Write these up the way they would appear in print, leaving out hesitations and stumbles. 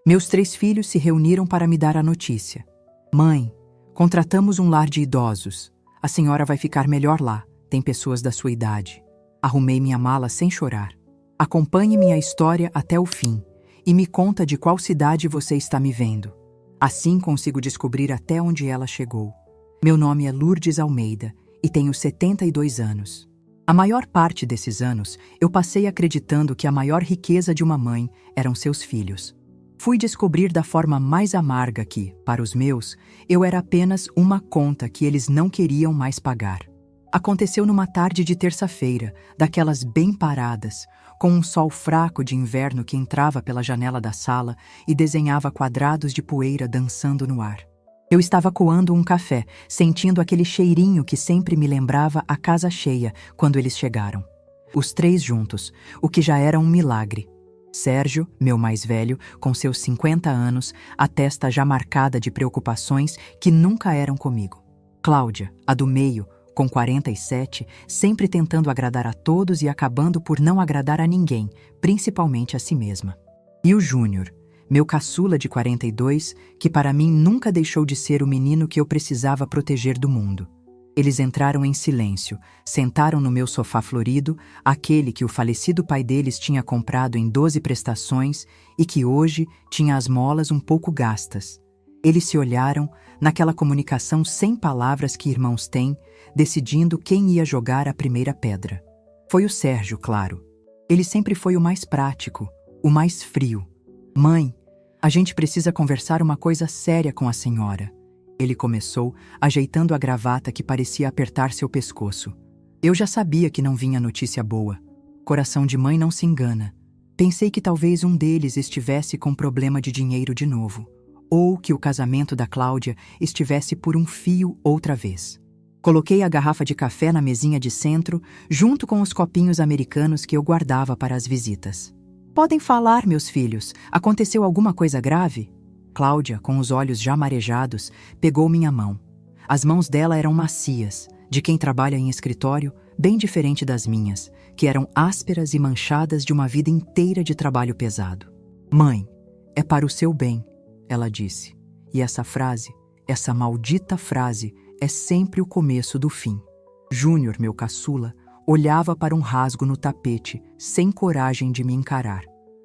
Meus 3 filhos se reuniram para me dar a notícia. Mãe, contratamos um lar de idosos. A senhora vai ficar melhor lá, tem pessoas da sua idade. Arrumei minha mala sem chorar. Acompanhe minha história até o fim e me conta de qual cidade você está me vendo. Assim consigo descobrir até onde ela chegou. Meu nome é Lourdes Almeida e tenho 72 anos. A maior parte desses anos eu passei acreditando que a maior riqueza de uma mãe eram seus filhos. Fui descobrir da forma mais amarga que, para os meus, eu era apenas uma conta que eles não queriam mais pagar. Aconteceu numa tarde de terça-feira, daquelas bem paradas, com um sol fraco de inverno que entrava pela janela da sala e desenhava quadrados de poeira dançando no ar. Eu estava coando um café, sentindo aquele cheirinho que sempre me lembrava a casa cheia quando eles chegaram. Os 3 juntos, o que já era um milagre. Sérgio, meu mais velho, com seus 50 anos, a testa já marcada de preocupações que nunca eram comigo. Cláudia, a do meio, com 47, sempre tentando agradar a todos e acabando por não agradar a ninguém, principalmente a si mesma. E o Júnior, meu caçula de 42, que para mim nunca deixou de ser o menino que eu precisava proteger do mundo. Eles entraram em silêncio, sentaram no meu sofá florido, aquele que o falecido pai deles tinha comprado em 12 prestações e que hoje tinha as molas um pouco gastas. Eles se olharam, naquela comunicação sem palavras que irmãos têm, decidindo quem ia jogar a primeira pedra. Foi o Sérgio, claro. Ele sempre foi o mais prático, o mais frio. Mãe, a gente precisa conversar uma coisa séria com a senhora. Ele começou, ajeitando a gravata que parecia apertar seu pescoço. Eu já sabia que não vinha notícia boa. Coração de mãe não se engana. Pensei que talvez um deles estivesse com problema de dinheiro de novo, ou que o casamento da Cláudia estivesse por um fio outra vez. Coloquei a garrafa de café na mesinha de centro, junto com os copinhos americanos que eu guardava para as visitas. Podem falar, meus filhos, aconteceu alguma coisa grave? Cláudia, com os olhos já marejados, pegou minha mão. As mãos dela eram macias, de quem trabalha em escritório, bem diferente das minhas, que eram ásperas e manchadas de uma vida inteira de trabalho pesado. Mãe, é para o seu bem, ela disse. E essa frase, essa maldita frase, é sempre o começo do fim. Júnior, meu caçula, olhava para um rasgo no tapete, sem coragem de me encarar.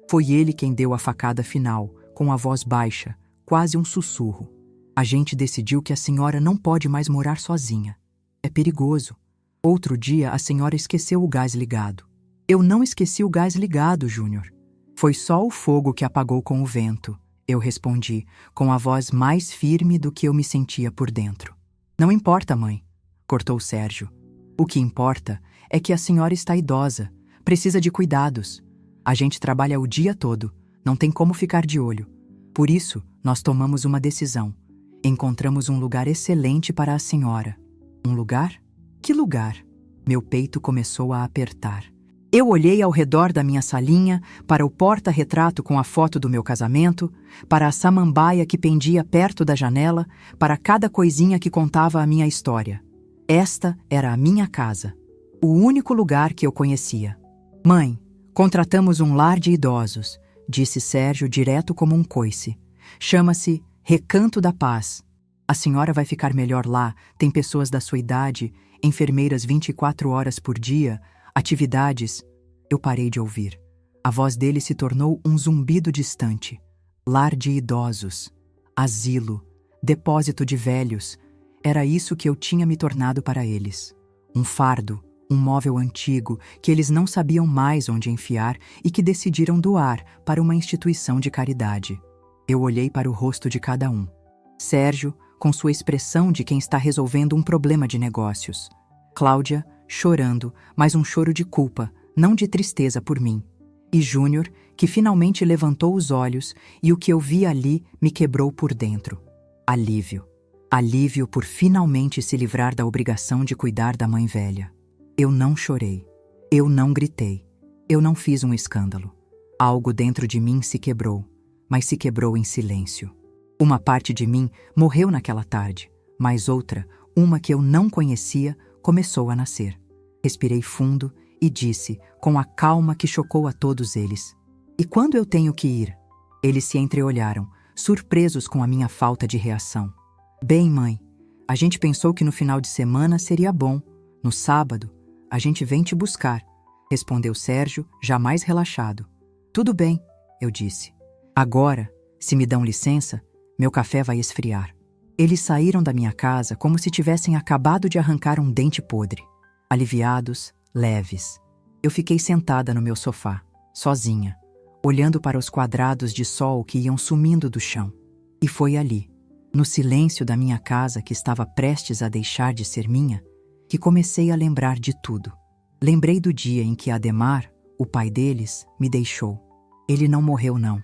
Foi ele quem deu a facada final, com a voz baixa, quase um sussurro. A gente decidiu que a senhora não pode mais morar sozinha. É perigoso. Outro dia a senhora esqueceu o gás ligado. Eu não esqueci o gás ligado, Júnior. Foi só o fogo que apagou com o vento, eu respondi, com a voz mais firme do que eu me sentia por dentro. Não importa, mãe, cortou Sérgio. O que importa é que a senhora está idosa, precisa de cuidados. A gente trabalha o dia todo, não tem como ficar de olho. Por isso, nós tomamos uma decisão. Encontramos um lugar excelente para a senhora. Um lugar? Que lugar? Meu peito começou a apertar. Eu olhei ao redor da minha salinha, para o porta-retrato com a foto do meu casamento, para a samambaia que pendia perto da janela, para cada coisinha que contava a minha história. Esta era a minha casa, o único lugar que eu conhecia. Mãe, contratamos um lar de idosos, disse Sérgio direto como um coice. Chama-se Recanto da Paz. A senhora vai ficar melhor lá, tem pessoas da sua idade, enfermeiras 24 horas por dia, atividades. Eu parei de ouvir. A voz dele se tornou um zumbido distante. Lar de idosos, asilo, depósito de velhos. Era isso que eu tinha me tornado para eles. Um fardo, um móvel antigo que eles não sabiam mais onde enfiar e que decidiram doar para uma instituição de caridade. Eu olhei para o rosto de cada um. Sérgio, com sua expressão de quem está resolvendo um problema de negócios. Cláudia, chorando, mas um choro de culpa, não de tristeza por mim. E Júnior, que finalmente levantou os olhos e o que eu vi ali me quebrou por dentro. Alívio. Alívio por finalmente se livrar da obrigação de cuidar da mãe velha. Eu não chorei. Eu não gritei. Eu não fiz um escândalo. Algo dentro de mim se quebrou, mas se quebrou em silêncio. Uma parte de mim morreu naquela tarde, mas outra, uma que eu não conhecia, começou a nascer. Respirei fundo e disse, com a calma que chocou a todos eles: "E quando eu tenho que ir?" Eles se entreolharam, surpresos com a minha falta de reação. Bem, mãe, a gente pensou que no final de semana seria bom. No sábado, a gente vem te buscar, respondeu Sérgio, já mais relaxado. Tudo bem, eu disse. Agora, se me dão licença, meu café vai esfriar. Eles saíram da minha casa como se tivessem acabado de arrancar um dente podre. Aliviados, leves. Eu fiquei sentada no meu sofá, sozinha, olhando para os quadrados de sol que iam sumindo do chão. E foi ali, no silêncio da minha casa que estava prestes a deixar de ser minha, que comecei a lembrar de tudo. Lembrei do dia em que Ademar, o pai deles, me deixou. Ele não morreu, não.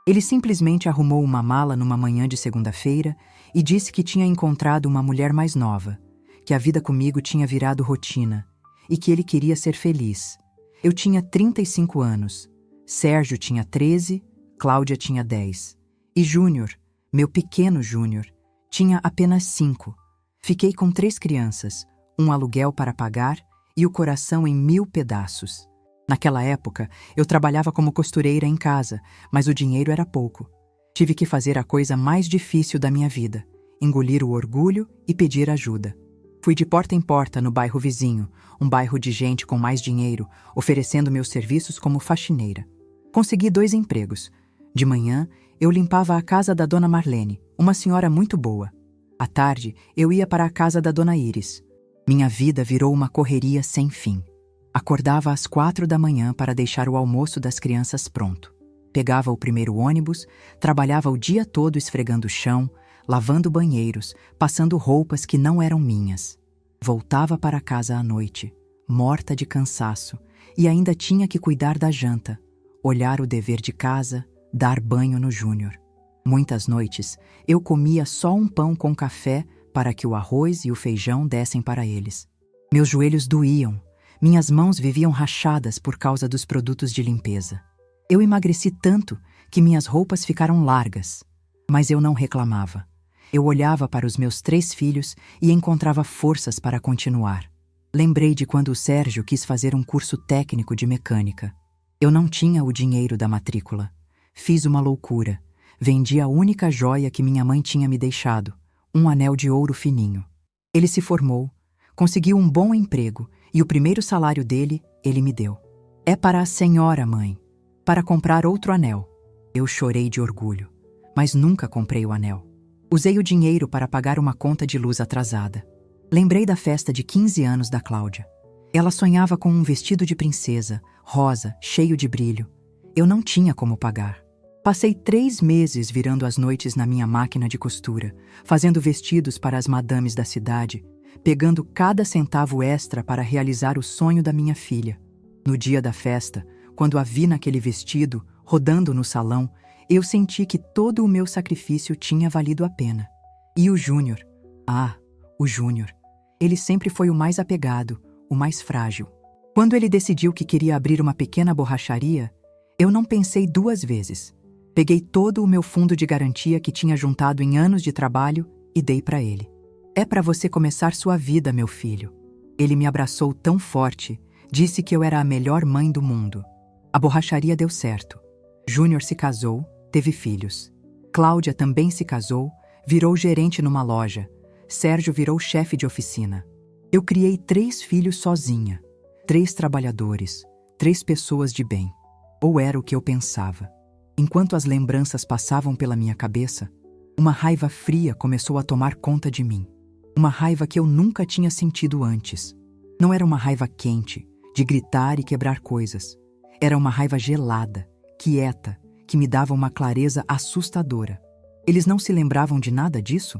Ele simplesmente arrumou uma mala numa manhã de segunda-feira e disse que tinha encontrado uma mulher mais nova, que a vida comigo tinha virado rotina e que ele queria ser feliz. Eu tinha 35 anos, Sérgio tinha 13, Cláudia tinha 10. E Júnior, meu pequeno Júnior, tinha apenas 5. Fiquei com 3 crianças, um aluguel para pagar e o coração em 1000 pedaços. Naquela época, eu trabalhava como costureira em casa, mas o dinheiro era pouco. Tive que fazer a coisa mais difícil da minha vida, engolir o orgulho e pedir ajuda. Fui de porta em porta no bairro vizinho, um bairro de gente com mais dinheiro, oferecendo meus serviços como faxineira. Consegui 2 empregos. De manhã, eu limpava a casa da dona Marlene, uma senhora muito boa. À tarde, eu ia para a casa da dona Iris. Minha vida virou uma correria sem fim. Acordava às 4 da manhã para deixar o almoço das crianças pronto. Pegava o primeiro ônibus, trabalhava o dia todo esfregando o chão, lavando banheiros, passando roupas que não eram minhas. Voltava para casa à noite, morta de cansaço, e ainda tinha que cuidar da janta, olhar o dever de casa, dar banho no Júnior. Muitas noites, eu comia só um pão com café para que o arroz e o feijão dessem para eles. Meus joelhos doíam, minhas mãos viviam rachadas por causa dos produtos de limpeza. Eu emagreci tanto que minhas roupas ficaram largas, mas eu não reclamava. Eu olhava para os meus 3 filhos e encontrava forças para continuar. Lembrei de quando o Sérgio quis fazer um curso técnico de mecânica. Eu não tinha o dinheiro da matrícula. Fiz uma loucura. Vendi a única joia que minha mãe tinha me deixado, um anel de ouro fininho. Ele se formou, conseguiu um bom emprego e o primeiro salário dele, ele me deu. É para a senhora, mãe, para comprar outro anel. Eu chorei de orgulho, mas nunca comprei o anel. Usei o dinheiro para pagar uma conta de luz atrasada. Lembrei da festa de 15 anos da Cláudia. Ela sonhava com um vestido de princesa, rosa, cheio de brilho. Eu não tinha como pagar. Passei 3 meses virando as noites na minha máquina de costura, fazendo vestidos para as madames da cidade, pegando cada centavo extra para realizar o sonho da minha filha. No dia da festa, quando a vi naquele vestido, rodando no salão, eu senti que todo o meu sacrifício tinha valido a pena. E o Júnior? Ah, o Júnior. Ele sempre foi o mais apegado, o mais frágil. Quando ele decidiu que queria abrir uma pequena borracharia, eu não pensei 2 vezes. Peguei todo o meu fundo de garantia que tinha juntado em anos de trabalho e dei para ele. É para você começar sua vida, meu filho. Ele me abraçou tão forte, disse que eu era a melhor mãe do mundo. A borracharia deu certo. Júnior se casou, teve filhos. Cláudia também se casou, virou gerente numa loja. Sérgio virou chefe de oficina. Eu criei 3 filhos sozinha. 3 trabalhadores, 3 pessoas de bem. Ou era o que eu pensava. Enquanto as lembranças passavam pela minha cabeça, uma raiva fria começou a tomar conta de mim. Uma raiva que eu nunca tinha sentido antes. Não era uma raiva quente, de gritar e quebrar coisas. Era uma raiva gelada, quieta, que me dava uma clareza assustadora. Eles não se lembravam de nada disso?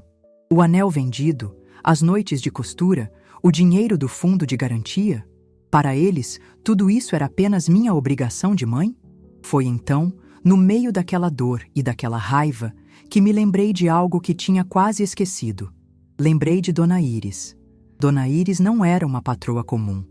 O anel vendido, as noites de costura, o dinheiro do fundo de garantia? Para eles, tudo isso era apenas minha obrigação de mãe? Foi então, no meio daquela dor e daquela raiva, que me lembrei de algo que tinha quase esquecido. Lembrei de Dona Iris. Dona Iris não era uma patroa comum.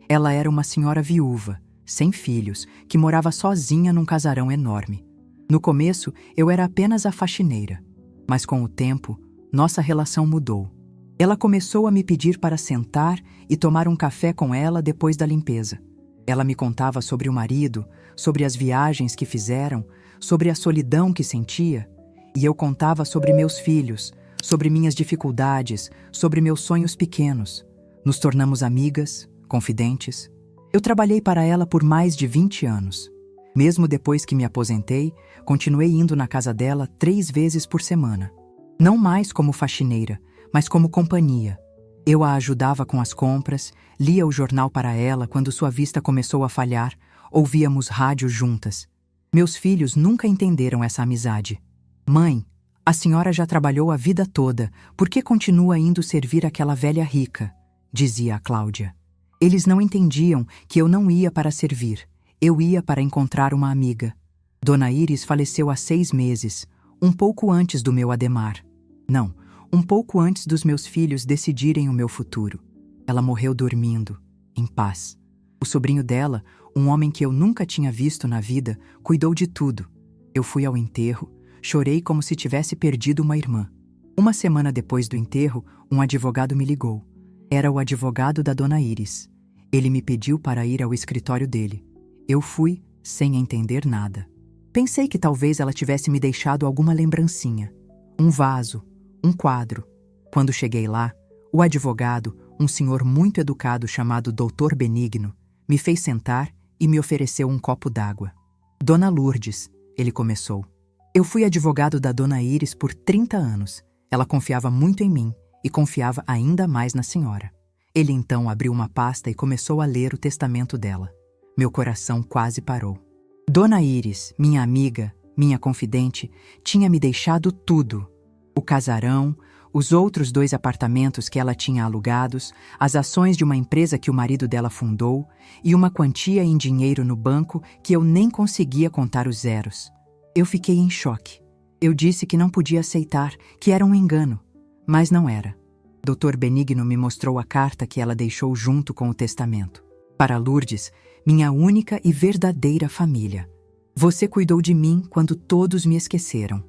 Ela era uma senhora viúva, sem filhos, que morava sozinha num casarão enorme. No começo, eu era apenas a faxineira. Mas com o tempo, nossa relação mudou. Ela começou a me pedir para sentar e tomar um café com ela depois da limpeza. Ela me contava sobre o marido, sobre as viagens que fizeram, sobre a solidão que sentia, e eu contava sobre meus filhos, sobre minhas dificuldades, sobre meus sonhos pequenos. Nos tornamos amigas, confidentes. Eu trabalhei para ela por mais de 20 anos. Mesmo depois que me aposentei, continuei indo na casa dela 3 vezes por semana. Não mais como faxineira, mas como companhia. Eu a ajudava com as compras, lia o jornal para ela quando sua vista começou a falhar, ouvíamos rádio juntas. Meus filhos nunca entenderam essa amizade. Mãe, a senhora já trabalhou a vida toda, por que continua indo servir aquela velha rica? Dizia a Cláudia. Eles não entendiam que eu não ia para servir, eu ia para encontrar uma amiga. Dona Iris faleceu há 6 meses, um pouco antes do meu ademar. Não, um pouco antes dos meus filhos decidirem o meu futuro. Ela morreu dormindo, em paz. O sobrinho dela, um homem que eu nunca tinha visto na vida, cuidou de tudo. Eu fui ao enterro, chorei como se tivesse perdido uma irmã. Uma semana depois do enterro, um advogado me ligou. Era o advogado da Dona Iris. Ele me pediu para ir ao escritório dele. Eu fui, sem entender nada. Pensei que talvez ela tivesse me deixado alguma lembrancinha. Um vaso, um quadro. Quando cheguei lá, o advogado, um senhor muito educado chamado Dr. Benigno, me fez sentar e me ofereceu um copo d'água. Dona Lourdes, ele começou. Eu fui advogado da Dona Iris por 30 anos. Ela confiava muito em mim e confiava ainda mais na senhora. Ele então abriu uma pasta e começou a ler o testamento dela. Meu coração quase parou. Dona Iris, minha amiga, minha confidente, tinha me deixado tudo. O casarão, os outros 2 apartamentos que ela tinha alugados, as ações de uma empresa que o marido dela fundou e uma quantia em dinheiro no banco que eu nem conseguia contar os zeros. Eu fiquei em choque. Eu disse que não podia aceitar, que era um engano. Mas não era. Dr. Benigno me mostrou a carta que ela deixou junto com o testamento. Para Lourdes, minha única e verdadeira família. Você cuidou de mim quando todos me esqueceram.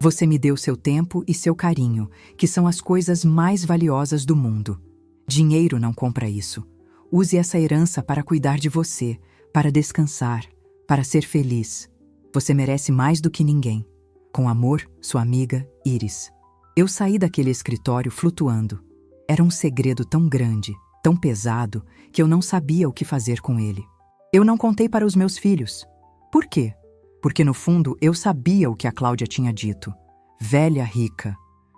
Você me deu seu tempo e seu carinho, que são as coisas mais valiosas do mundo. Dinheiro não compra isso. Use essa herança para cuidar de você, para descansar, para ser feliz. Você merece mais do que ninguém. Com amor, sua amiga Iris. Eu saí daquele escritório flutuando. Era um segredo tão grande, tão pesado, que eu não sabia o que fazer com ele. Eu não contei para os meus filhos. Por quê? Porque no fundo eu sabia o que a Cláudia tinha dito. Velha rica.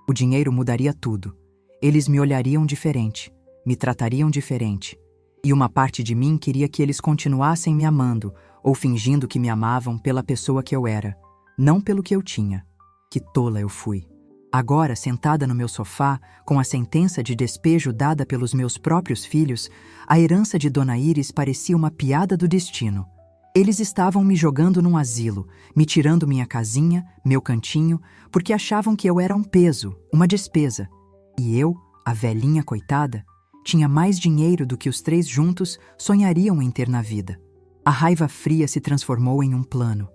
O dinheiro mudaria tudo. Eles me olhariam diferente, me tratariam diferente. E uma parte de mim queria que eles continuassem me amando, ou fingindo que me amavam pela pessoa que eu era, não pelo que eu tinha. Que tola eu fui. Agora, sentada no meu sofá, com a sentença de despejo dada pelos meus próprios filhos, a herança de Dona Iris parecia uma piada do destino. Eles estavam me jogando num asilo, me tirando minha casinha, meu cantinho, porque achavam que eu era um peso, uma despesa. E eu, a velhinha coitada, tinha mais dinheiro do que os 3 juntos sonhariam em ter na vida. A raiva fria se transformou em um plano.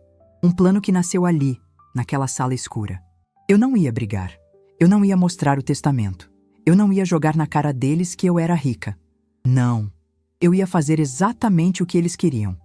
Um plano que nasceu ali, naquela sala escura. Eu não ia brigar. Eu não ia mostrar o testamento. Eu não ia jogar na cara deles que eu era rica. Não. Eu ia fazer exatamente o que eles queriam.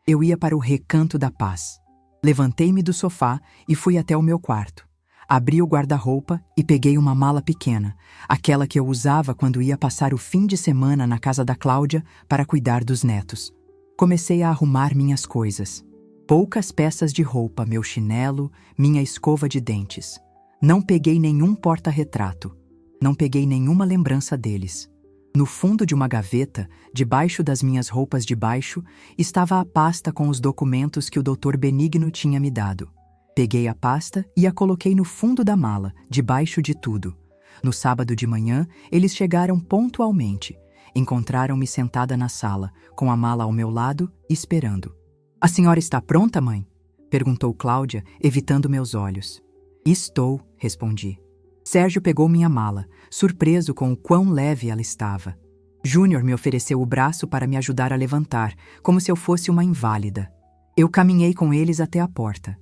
Eu ia para o recanto da paz. Levantei-me do sofá e fui até o meu quarto. Abri o guarda-roupa e peguei uma mala pequena, aquela que eu usava quando ia passar o fim de semana na casa da Cláudia para cuidar dos netos. Comecei a arrumar minhas coisas. Poucas peças de roupa, meu chinelo, minha escova de dentes. Não peguei nenhum porta-retrato. Não peguei nenhuma lembrança deles. No fundo de uma gaveta, debaixo das minhas roupas de baixo, estava a pasta com os documentos que o Dr. Benigno tinha me dado. Peguei a pasta e a coloquei no fundo da mala, debaixo de tudo. No sábado de manhã, eles chegaram pontualmente. Encontraram-me sentada na sala, com a mala ao meu lado, esperando. "A senhora está pronta, mãe?" perguntou Cláudia, evitando meus olhos. "Estou", respondi. Sérgio pegou minha mala, surpreso com o quão leve ela estava. Júnior me ofereceu o braço para me ajudar a levantar, como se eu fosse uma inválida. Eu caminhei com eles até a porta.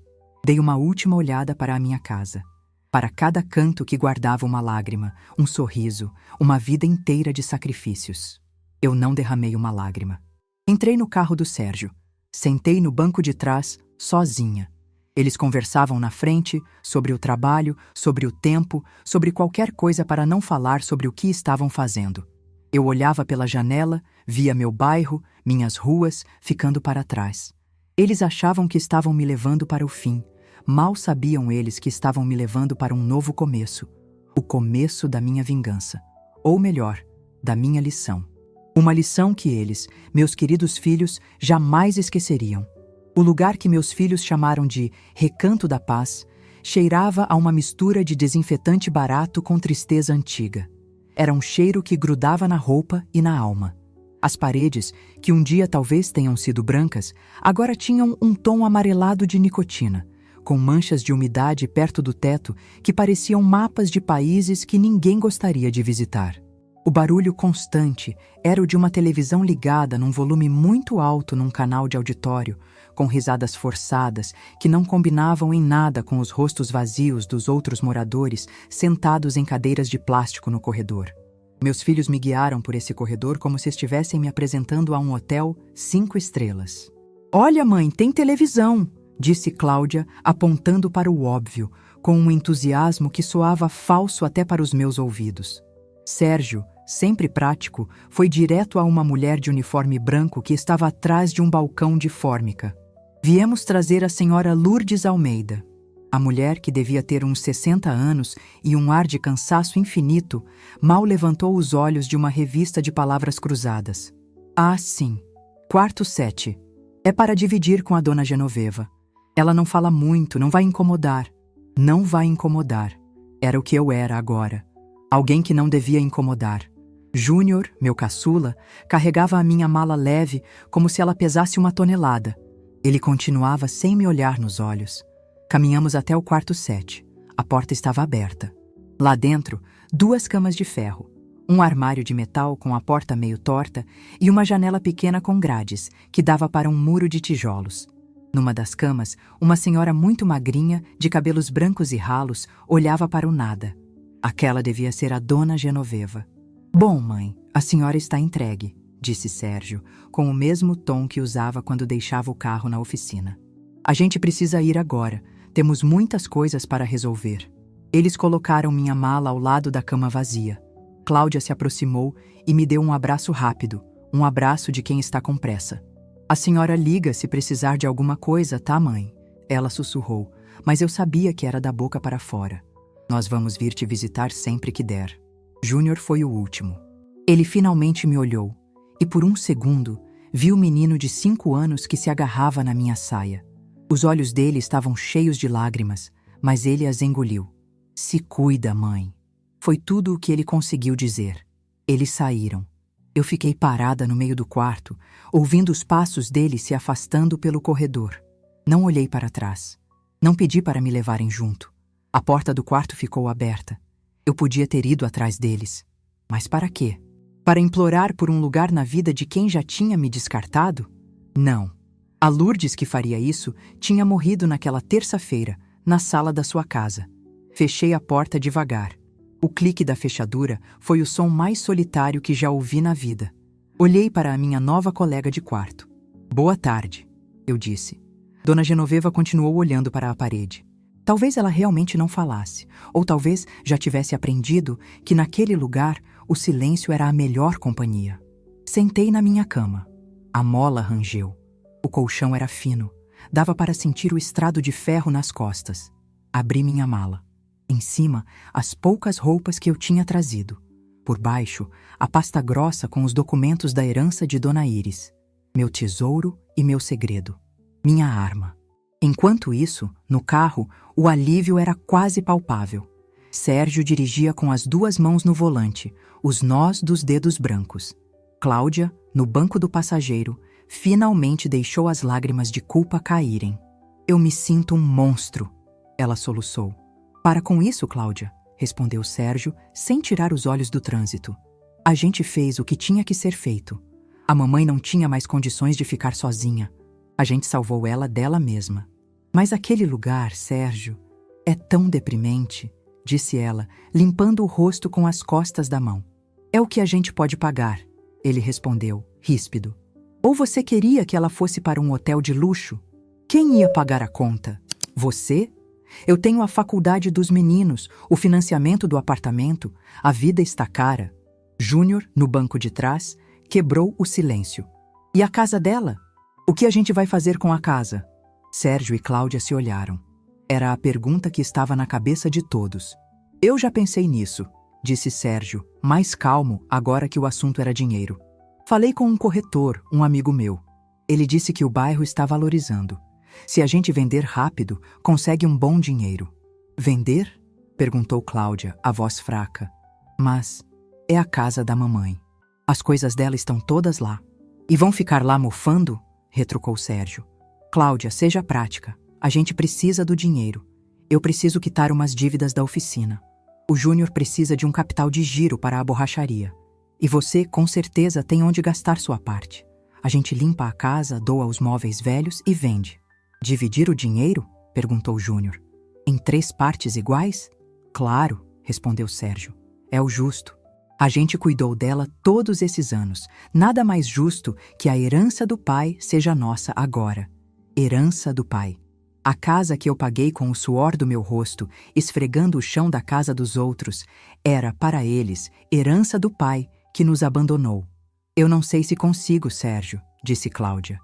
Dei uma última olhada para a minha casa. Para cada canto que guardava uma lágrima, um sorriso, uma vida inteira de sacrifícios. Eu não derramei uma lágrima. Entrei no carro do Sérgio. Sentei no banco de trás, sozinha. Eles conversavam na frente, sobre o trabalho, sobre o tempo, sobre qualquer coisa para não falar sobre o que estavam fazendo. Eu olhava pela janela, via meu bairro, minhas ruas, ficando para trás. Eles achavam que estavam me levando para o fim. Mal sabiam eles que estavam me levando para um novo começo. O começo da minha vingança. Ou melhor, da minha lição. Uma lição que eles, meus queridos filhos, jamais esqueceriam. O lugar que meus filhos chamaram de Recanto da Paz cheirava a uma mistura de desinfetante barato com tristeza antiga. Era um cheiro que grudava na roupa e na alma. As paredes, que um dia talvez tenham sido brancas, agora tinham um tom amarelado de nicotina, com manchas de umidade perto do teto que pareciam mapas de países que ninguém gostaria de visitar. O barulho constante era o de uma televisão ligada num volume muito alto num canal de auditório, com risadas forçadas que não combinavam em nada com os rostos vazios dos outros moradores sentados em cadeiras de plástico no corredor. Meus filhos me guiaram por esse corredor como se estivessem me apresentando a um hotel 5 estrelas. "Olha, mãe, tem televisão", disse Cláudia, apontando para o óbvio, com um entusiasmo que soava falso até para os meus ouvidos. Sérgio, sempre prático, foi direto a uma mulher de uniforme branco que estava atrás de um balcão de fórmica. "Viemos trazer a senhora Lourdes Almeida." A mulher, que devia ter uns 60 anos e um ar de cansaço infinito, mal levantou os olhos de uma revista de palavras cruzadas. "Ah, sim. Quarto 7. É para dividir com a dona Genoveva. Ela não fala muito, não vai incomodar." Não vai incomodar. Era o que eu era agora. Alguém que não devia incomodar. Júnior, meu caçula, carregava a minha mala leve como se ela pesasse 1 tonelada. Ele continuava sem me olhar nos olhos. Caminhamos até o quarto 7. A porta estava aberta. Lá dentro, 2 camas de ferro, um armário de metal com a porta meio torta e uma janela pequena com grades, que dava para um muro de tijolos. Numa das camas, uma senhora muito magrinha, de cabelos brancos e ralos, olhava para o nada. Aquela devia ser a dona Genoveva. "Bom, mãe, a senhora está entregue", disse Sérgio, com o mesmo tom que usava quando deixava o carro na oficina. "A gente precisa ir agora. Temos muitas coisas para resolver." Eles colocaram minha mala ao lado da cama vazia. Cláudia se aproximou e me deu um abraço rápido, um abraço de quem está com pressa. "A senhora liga se precisar de alguma coisa, tá, mãe?" Ela sussurrou, mas eu sabia que era da boca para fora. "Nós vamos vir te visitar sempre que der." Júnior foi o último. Ele finalmente me olhou, e por um segundo vi o menino de 5 anos que se agarrava na minha saia. Os olhos dele estavam cheios de lágrimas, mas ele as engoliu. "Se cuida, mãe." Foi tudo o que ele conseguiu dizer. Eles saíram. Eu fiquei parada no meio do quarto, ouvindo os passos dele se afastando pelo corredor. Não olhei para trás. Não pedi para me levarem junto. A porta do quarto ficou aberta. Eu podia ter ido atrás deles. Mas para quê? Para implorar por um lugar na vida de quem já tinha me descartado? Não. A Lourdes que faria isso tinha morrido naquela terça-feira, na sala da sua casa. Fechei a porta devagar. O clique da fechadura foi o som mais solitário que já ouvi na vida. Olhei para a minha nova colega de quarto. "Boa tarde", eu disse. Dona Genoveva continuou olhando para a parede. Talvez ela realmente não falasse, ou talvez já tivesse aprendido que naquele lugar o silêncio era a melhor companhia. Sentei na minha cama. A mola rangeu. O colchão era fino. Dava para sentir o estrado de ferro nas costas. Abri minha mala. Em cima, as poucas roupas que eu tinha trazido. Por baixo, a pasta grossa com os documentos da herança de Dona Iris. Meu tesouro e meu segredo. Minha arma. Enquanto isso, no carro, o alívio era quase palpável. Sérgio dirigia com as 2 mãos no volante, os nós dos dedos brancos. Cláudia, no banco do passageiro, finalmente deixou as lágrimas de culpa caírem. "Eu me sinto um monstro", ela soluçou. "Para com isso, Cláudia", respondeu Sérgio, sem tirar os olhos do trânsito. "A gente fez o que tinha que ser feito. A mamãe não tinha mais condições de ficar sozinha. A gente salvou ela dela mesma." "Mas aquele lugar, Sérgio, é tão deprimente", disse ela, limpando o rosto com as costas da mão. "É o que a gente pode pagar", ele respondeu, ríspido. "Ou você queria que ela fosse para um hotel de luxo? Quem ia pagar a conta?" Você? Eu tenho a faculdade dos meninos, o financiamento do apartamento, a vida está cara. Júnior, no banco de trás, quebrou o silêncio. E a casa dela? O que a gente vai fazer com a casa? Sérgio e Cláudia se olharam. Era a pergunta que estava na cabeça de todos. Eu já pensei nisso, disse Sérgio, mais calmo agora que o assunto era dinheiro. Falei com um corretor, um amigo meu. Ele disse que o bairro está valorizando. Se a gente vender rápido, consegue um bom dinheiro. Vender? Perguntou Cláudia, a voz fraca. Mas é a casa da mamãe. As coisas dela estão todas lá. E vão ficar lá mofando? Retrucou Sérgio. Cláudia, seja prática. A gente precisa do dinheiro. Eu preciso quitar umas dívidas da oficina. O Júnior precisa de um capital de giro para a borracharia. E você, com certeza, tem onde gastar sua parte. A gente limpa a casa, doa os móveis velhos e vende. Dividir o dinheiro? Perguntou Júnior. Em 3 partes iguais? Claro, respondeu Sérgio. É o justo. A gente cuidou dela todos esses anos. Nada mais justo que a herança do pai seja nossa agora. Herança do pai. A casa que eu paguei com o suor do meu rosto, esfregando o chão da casa dos outros, era, para eles, herança do pai que nos abandonou. Eu não sei se consigo, Sérgio, disse Cláudia.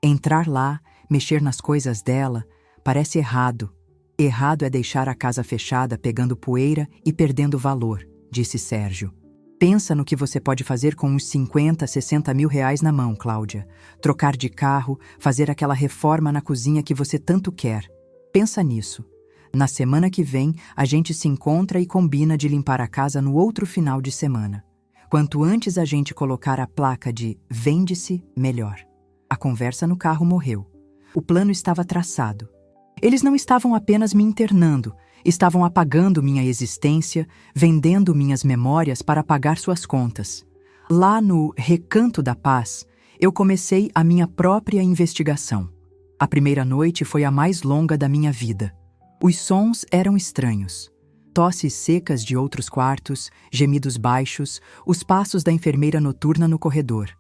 Entrar lá, mexer nas coisas dela, parece errado. Errado é deixar a casa fechada pegando poeira e perdendo valor, disse Sérgio. Pensa no que você pode fazer com uns 50, 60 mil reais na mão, Cláudia. Trocar de carro, fazer aquela reforma na cozinha que você tanto quer. Pensa nisso. Na semana que vem, a gente se encontra e combina de limpar a casa no outro final de semana. Quanto antes a gente colocar a placa de "vende-se", melhor. A conversa no carro morreu. O plano estava traçado. Eles não estavam apenas me internando, estavam apagando minha existência, vendendo minhas memórias para pagar suas contas. Lá no Recanto da Paz, eu comecei a minha própria investigação. A primeira noite foi a mais longa da minha vida. Os sons eram estranhos. Tosses secas de outros quartos, gemidos baixos, os passos da enfermeira noturna no corredor.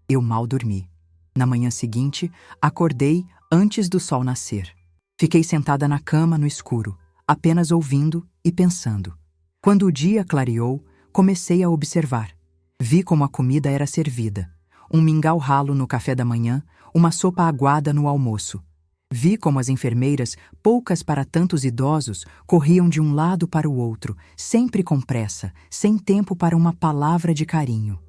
Eu mal dormi. Na manhã seguinte, acordei antes do sol nascer. Fiquei sentada na cama no escuro, apenas ouvindo e pensando. Quando o dia clareou, comecei a observar. Vi como a comida era servida. Um mingau ralo no café da manhã, uma sopa aguada no almoço. Vi como as enfermeiras, poucas para tantos idosos, corriam de um lado para o outro, sempre com pressa, sem tempo para uma palavra de carinho.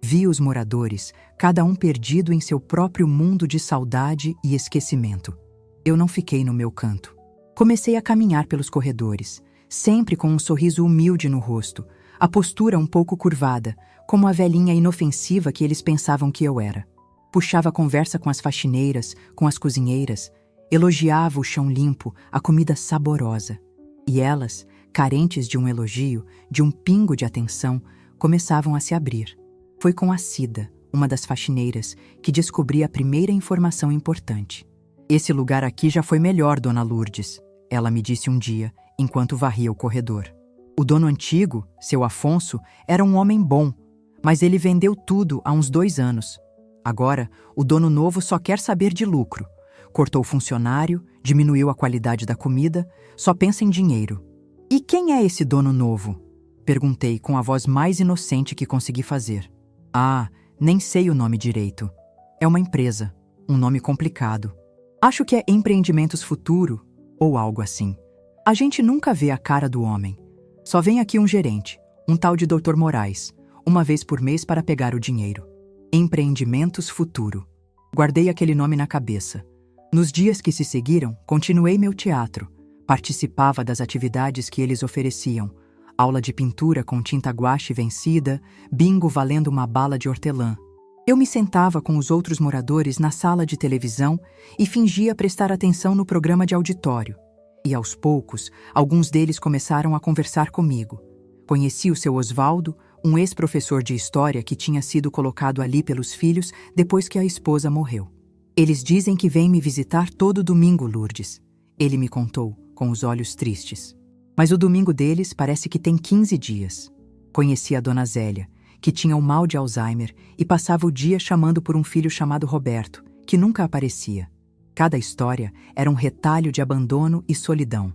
Vi os moradores, cada um perdido em seu próprio mundo de saudade e esquecimento. Eu não fiquei no meu canto. Comecei a caminhar pelos corredores, sempre com um sorriso humilde no rosto, a postura um pouco curvada, como a velhinha inofensiva que eles pensavam que eu era. Puxava conversa com as faxineiras, com as cozinheiras, elogiava o chão limpo, a comida saborosa. E elas, carentes de um elogio, de um pingo de atenção, começavam a se abrir. Foi com a Cida, uma das faxineiras, que descobri a primeira informação importante. Esse lugar aqui já foi melhor, dona Lourdes, ela me disse um dia, enquanto varria o corredor. O dono antigo, seu Afonso, era um homem bom, mas ele vendeu tudo há uns 2 anos. Agora, o dono novo só quer saber de lucro. Cortou funcionário, diminuiu a qualidade da comida, só pensa em dinheiro. E quem é esse dono novo? Perguntei com a voz mais inocente que consegui fazer. Ah, nem sei o nome direito. É uma empresa, um nome complicado. Acho que é Empreendimentos Futuro, ou algo assim. A gente nunca vê a cara do homem. Só vem aqui um gerente, um tal de Dr. Moraes, uma vez por mês para pegar o dinheiro. Empreendimentos Futuro. Guardei aquele nome na cabeça. Nos dias que se seguiram, continuei meu teatro. Participava das atividades que eles ofereciam. Aula de pintura com tinta guache vencida, bingo valendo uma bala de hortelã. Eu me sentava com os outros moradores na sala de televisão e fingia prestar atenção no programa de auditório. E aos poucos, alguns deles começaram a conversar comigo. Conheci o seu Osvaldo, um ex-professor de história que tinha sido colocado ali pelos filhos depois que a esposa morreu. Eles dizem que vêm me visitar todo domingo, Lourdes. Ele me contou, com os olhos tristes. Mas o domingo deles parece que tem 15 dias. Conheci a dona Zélia, que tinha o mal de Alzheimer e passava o dia chamando por um filho chamado Roberto, que nunca aparecia. Cada história era um retalho de abandono e solidão.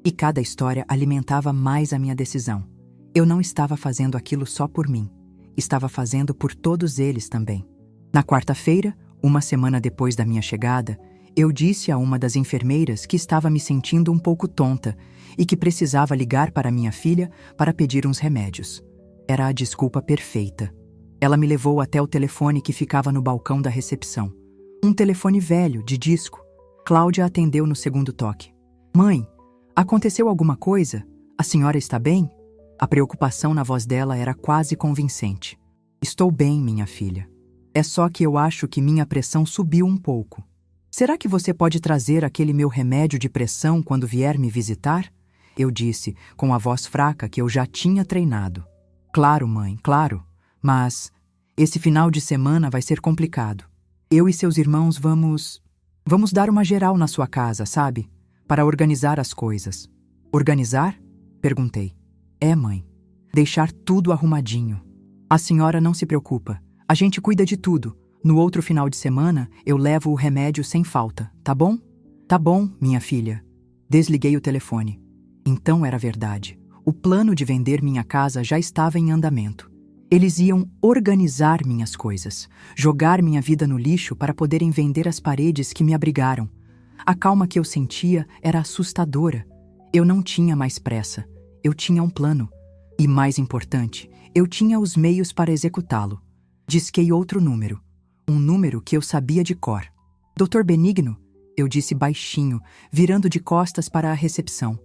E cada história alimentava mais a minha decisão. Eu não estava fazendo aquilo só por mim. Estava fazendo por todos eles também. Na quarta-feira, uma semana depois da minha chegada, eu disse a uma das enfermeiras que estava me sentindo um pouco tonta e que precisava ligar para minha filha para pedir uns remédios. Era a desculpa perfeita. Ela me levou até o telefone que ficava no balcão da recepção. Um telefone velho, de disco. Cláudia atendeu no segundo toque. Mãe, aconteceu alguma coisa? A senhora está bem? A preocupação na voz dela era quase convincente. Estou bem, minha filha. É só que eu acho que minha pressão subiu um pouco. Será que você pode trazer aquele meu remédio de pressão quando vier me visitar? Eu disse, com a voz fraca que eu já tinha treinado. Claro, mãe, claro. Mas esse final de semana vai ser complicado. Eu e seus irmãos vamos dar uma geral na sua casa, sabe? Para organizar as coisas. Organizar? Perguntei. É, mãe. Deixar tudo arrumadinho. A senhora não se preocupa. A gente cuida de tudo. No outro final de semana, eu levo o remédio sem falta, tá bom? Tá bom, minha filha. Desliguei o telefone. Então era verdade. O plano de vender minha casa já estava em andamento. Eles iam organizar minhas coisas, jogar minha vida no lixo para poderem vender as paredes que me abrigaram. A calma que eu sentia era assustadora. Eu não tinha mais pressa. Eu tinha um plano. E mais importante, eu tinha os meios para executá-lo. Disquei outro número. Um número que eu sabia de cor. Dr. Benigno, eu disse baixinho, virando de costas para a recepção.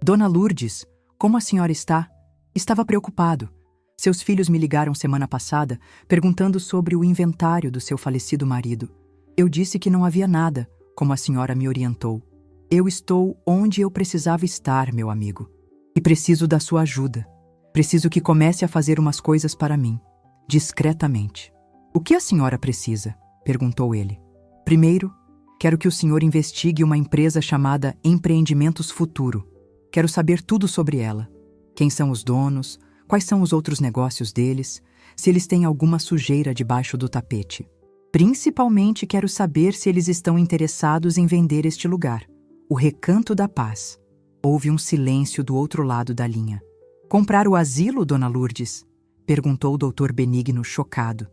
Dona Lourdes, como a senhora está? Estava preocupado. Seus filhos me ligaram semana passada, perguntando sobre o inventário do seu falecido marido. Eu disse que não havia nada, como a senhora me orientou. Eu estou onde eu precisava estar, meu amigo. E preciso da sua ajuda. Preciso que comece a fazer umas coisas para mim, discretamente. O que a senhora precisa? Perguntou ele. Primeiro, quero que o senhor investigue uma empresa chamada Empreendimentos Futuro. Quero saber tudo sobre ela. Quem são os donos? Quais são os outros negócios deles? Se eles têm alguma sujeira debaixo do tapete. Principalmente quero saber se eles estão interessados em vender este lugar, o Recanto da Paz. Houve um silêncio do outro lado da linha. Comprar o asilo, Dona Lourdes? Perguntou o Dr. Benigno, chocado.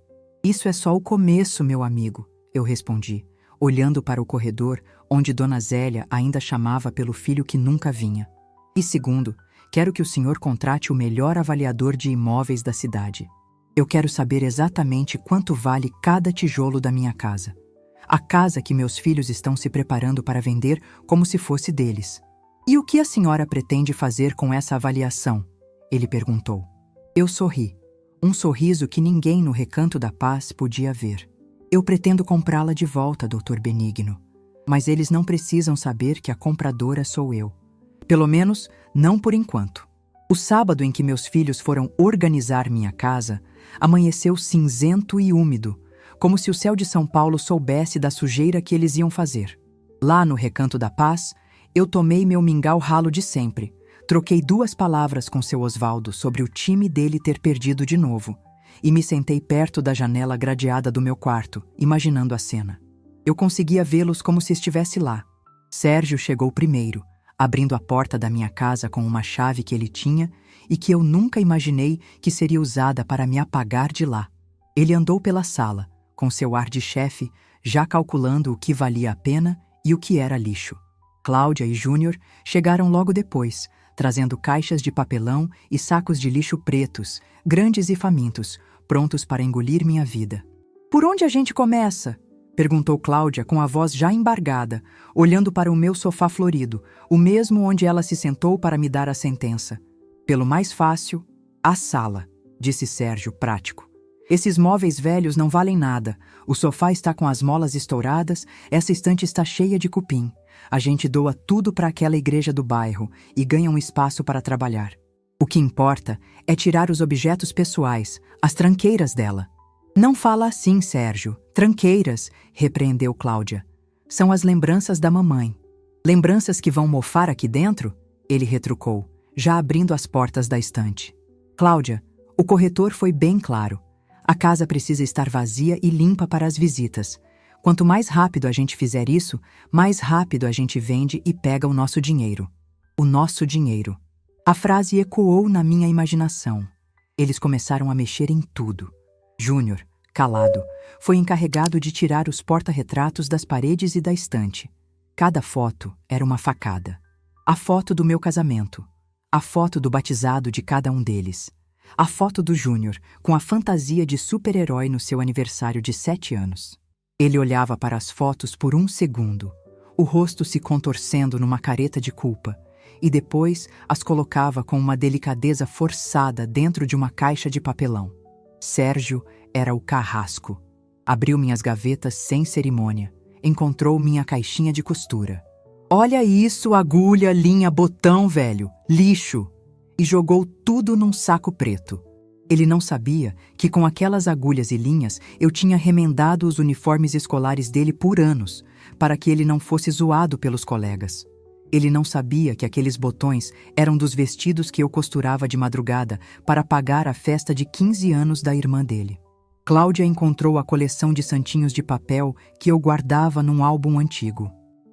Isso é só o começo, meu amigo, eu respondi, olhando para o corredor onde Dona Zélia ainda chamava pelo filho que nunca vinha. E segundo, quero que o senhor contrate o melhor avaliador de imóveis da cidade. Eu quero saber exatamente quanto vale cada tijolo da minha casa. A casa que meus filhos estão se preparando para vender como se fosse deles. E o que a senhora pretende fazer com essa avaliação? Ele perguntou. Eu sorri. Um sorriso que ninguém no Recanto da Paz podia ver. Eu pretendo comprá-la de volta, Dr. Benigno. Mas eles não precisam saber que a compradora sou eu. Pelo menos, não por enquanto. O sábado em que meus filhos foram organizar minha casa, amanheceu cinzento e úmido, como se o céu de São Paulo soubesse da sujeira que eles iam fazer. Lá no Recanto da Paz, eu tomei meu mingau ralo de sempre. Troquei 2 palavras com seu Osvaldo sobre o time dele ter perdido de novo e me sentei perto da janela gradeada do meu quarto, imaginando a cena. Eu conseguia vê-los como se estivesse lá. Sérgio chegou primeiro, abrindo a porta da minha casa com uma chave que ele tinha e que eu nunca imaginei que seria usada para me apagar de lá. Ele andou pela sala, com seu ar de chefe, já calculando o que valia a pena e o que era lixo. Cláudia e Júnior chegaram logo depois, trazendo caixas de papelão e sacos de lixo pretos, grandes e famintos, prontos para engolir minha vida. Por onde a gente começa? Perguntou Cláudia com a voz já embargada, olhando para o meu sofá florido, o mesmo onde ela se sentou para me dar a sentença. Pelo mais fácil, a sala, disse Sérgio, prático. Esses móveis velhos não valem nada. O sofá está com as molas estouradas, essa estante está cheia de cupim. A gente doa tudo para aquela igreja do bairro e ganha um espaço para trabalhar. O que importa é tirar os objetos pessoais, as tranqueiras dela. Não fala assim, Sérgio. Tranqueiras, repreendeu Cláudia. São as lembranças da mamãe. Lembranças que vão mofar aqui dentro? Ele retrucou, já abrindo as portas da estante. Cláudia, o corretor foi bem claro. A casa precisa estar vazia e limpa para as visitas. Quanto mais rápido a gente fizer isso, mais rápido a gente vende e pega o nosso dinheiro. O nosso dinheiro. A frase ecoou na minha imaginação. Eles começaram a mexer em tudo. Júnior, calado, foi encarregado de tirar os porta-retratos das paredes e da estante. Cada foto era uma facada. A foto do meu casamento. A foto do batizado de cada um deles. A foto do Júnior, com a fantasia de super-herói no seu aniversário de 7 anos. Ele olhava para as fotos por um segundo, o rosto se contorcendo numa careta de culpa, e depois as colocava com uma delicadeza forçada dentro de uma caixa de papelão. Sérgio era o carrasco. Abriu minhas gavetas sem cerimônia. Encontrou minha caixinha de costura. Olha isso, agulha, linha, botão, velho, lixo! E jogou tudo num saco preto. Ele não sabia que com aquelas agulhas e linhas eu tinha remendado os uniformes escolares dele por anos, para que ele não fosse zoado pelos colegas. Ele não sabia que aqueles botões eram dos vestidos que eu costurava de madrugada para pagar a festa de 15 anos da irmã dele. Cláudia encontrou a coleção de santinhos de papel que eu guardava num álbum antigo.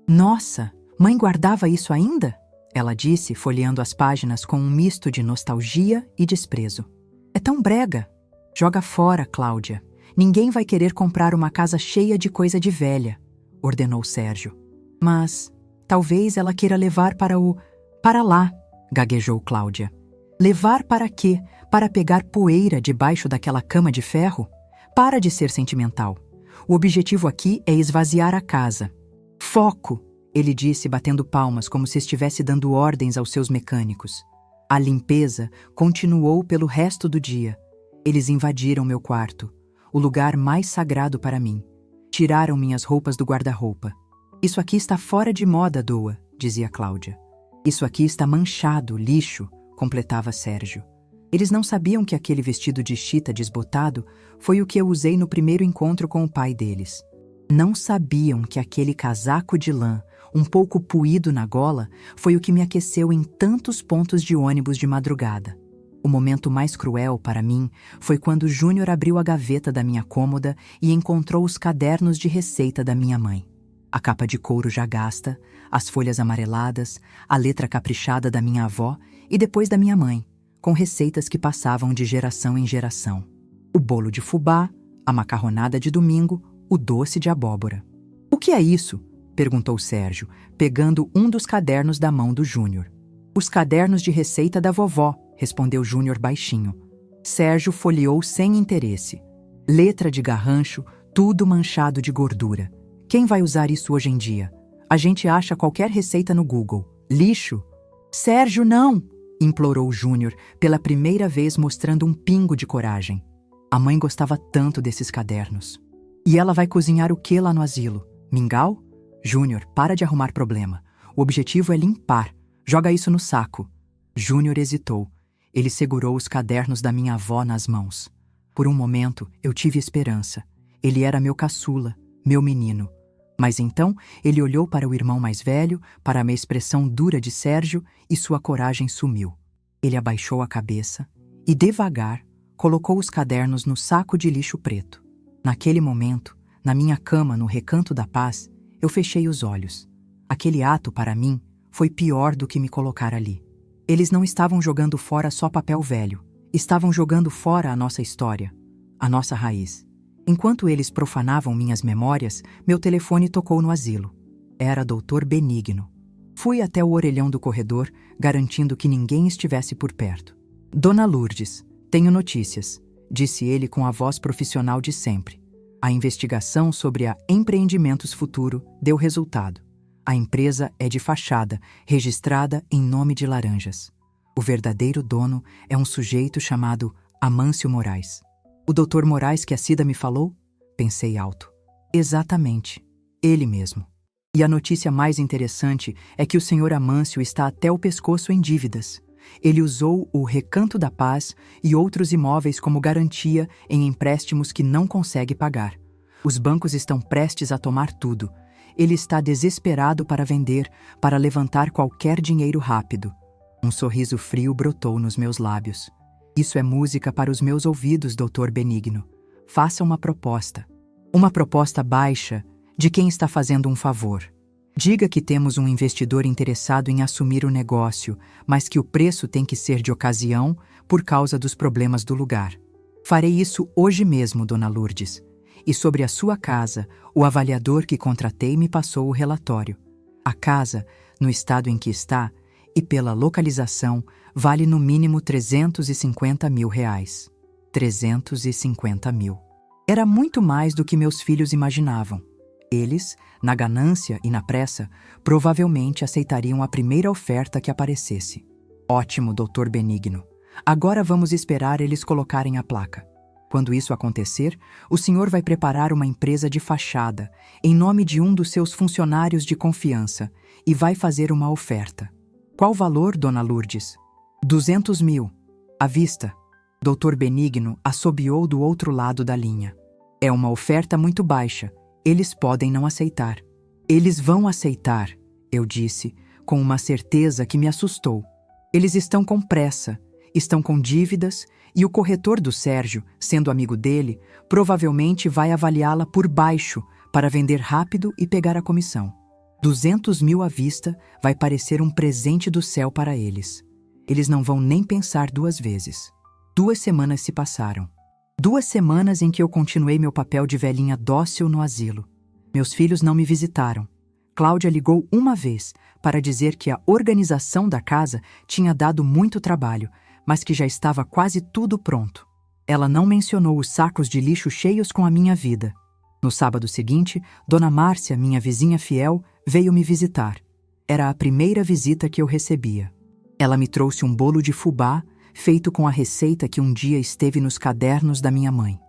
Nossa, mãe guardava isso ainda? Ela disse, folheando as páginas com um misto de nostalgia e desprezo. É tão brega. Joga fora, Cláudia. Ninguém vai querer comprar uma casa cheia de coisa de velha, ordenou Sérgio. Mas talvez ela queira levar para lá, gaguejou Cláudia. Levar para quê? Para pegar poeira debaixo daquela cama de ferro? Para de ser sentimental. O objetivo aqui é esvaziar a casa. Foco, ele disse batendo palmas como se estivesse dando ordens aos seus mecânicos. A limpeza continuou pelo resto do dia. Eles invadiram meu quarto, o lugar mais sagrado para mim. Tiraram minhas roupas do guarda-roupa. Isso aqui está fora de moda, Doa, dizia Cláudia. Isso aqui está manchado, lixo, completava Sérgio. Eles não sabiam que aquele vestido de chita desbotado foi o que eu usei no primeiro encontro com o pai deles. Não sabiam que aquele casaco de lã, um pouco puído na gola, foi o que me aqueceu em tantos pontos de ônibus de madrugada. O momento mais cruel para mim foi quando Júnior abriu a gaveta da minha cômoda e encontrou os cadernos de receita da minha mãe. A capa de couro já gasta, as folhas amareladas, a letra caprichada da minha avó e depois da minha mãe, com receitas que passavam de geração em geração. O bolo de fubá, a macarronada de domingo, o doce de abóbora. O que é isso? Perguntou Sérgio, pegando um dos cadernos da mão do Júnior. Os cadernos de receita da vovó, respondeu Júnior baixinho. Sérgio folheou sem interesse. Letra de garrancho, tudo manchado de gordura. Quem vai usar isso hoje em dia? A gente acha qualquer receita no Google. Lixo? Sérgio, não! Implorou Júnior, pela primeira vez mostrando um pingo de coragem. A mãe gostava tanto desses cadernos. E ela vai cozinhar o que lá no asilo? Mingau? Júnior, para de arrumar problema. O objetivo é limpar. Joga isso no saco. Júnior hesitou. Ele segurou os cadernos da minha avó nas mãos. Por um momento, eu tive esperança. Ele era meu caçula, meu menino. Mas então, ele olhou para o irmão mais velho, para a expressão dura de Sérgio, e sua coragem sumiu. Ele abaixou a cabeça e, devagar, colocou os cadernos no saco de lixo preto. Naquele momento, na minha cama no Recanto da Paz, eu fechei os olhos. Aquele ato, para mim, foi pior do que me colocar ali. Eles não estavam jogando fora só papel velho. Estavam jogando fora a nossa história, a nossa raiz. Enquanto eles profanavam minhas memórias, meu telefone tocou no asilo. Era Dr. Benigno. Fui até o orelhão do corredor, garantindo que ninguém estivesse por perto. Dona Lourdes, tenho notícias, disse ele com a voz profissional de sempre. A investigação sobre a Empreendimentos Futuro deu resultado. A empresa é de fachada, registrada em nome de Laranjas. O verdadeiro dono é um sujeito chamado Amâncio Moraes. O Dr. Moraes que a Cida me falou? Pensei alto. Exatamente. Ele mesmo. E a notícia mais interessante é que o Sr. Amâncio está até o pescoço em dívidas. Ele usou o Recanto da Paz e outros imóveis como garantia em empréstimos que não consegue pagar. Os bancos estão prestes a tomar tudo. Ele está desesperado para vender, para levantar qualquer dinheiro rápido. Um sorriso frio brotou nos meus lábios. Isso é música para os meus ouvidos, Dr. Benigno. Faça uma proposta. Uma proposta baixa, De quem está fazendo um favor? Diga que temos um investidor interessado em assumir o negócio, mas que o preço tem que ser de ocasião por causa dos problemas do lugar. Farei isso hoje mesmo, Dona Lourdes. E sobre a sua casa, o avaliador que contratei me passou o relatório. A casa, no estado em que está, e pela localização, vale no mínimo R$350 mil. 350 mil. Era muito mais do que meus filhos imaginavam. Eles, na ganância e na pressa, provavelmente aceitariam a primeira oferta que aparecesse. Ótimo, Dr. Benigno. Agora vamos esperar eles colocarem a placa. Quando isso acontecer, o senhor vai preparar uma empresa de fachada, em nome de um dos seus funcionários de confiança, e vai fazer uma oferta. Qual valor, Dona Lourdes? 200 mil. À vista. Dr. Benigno assobiou do outro lado da linha. É uma oferta muito baixa. Eles podem não aceitar. Eles vão aceitar, eu disse, com uma certeza que me assustou. Eles estão com pressa, estão com dívidas, e o corretor do Sérgio, sendo amigo dele, provavelmente vai avaliá-la por baixo para vender rápido e pegar a comissão. 200 mil à vista vai parecer um presente do céu para eles. Eles não vão nem pensar duas vezes. 2 semanas se passaram. 2 semanas em que eu continuei meu papel de velhinha dócil no asilo. Meus filhos não me visitaram. Cláudia ligou uma vez para dizer que a organização da casa tinha dado muito trabalho, mas que já estava quase tudo pronto. Ela não mencionou os sacos de lixo cheios com a minha vida. No sábado seguinte, Dona Márcia, minha vizinha fiel, veio me visitar. Era a primeira visita que eu recebia. Ela me trouxe um bolo de fubá, feito com a receita que um dia esteve nos cadernos da minha mãe.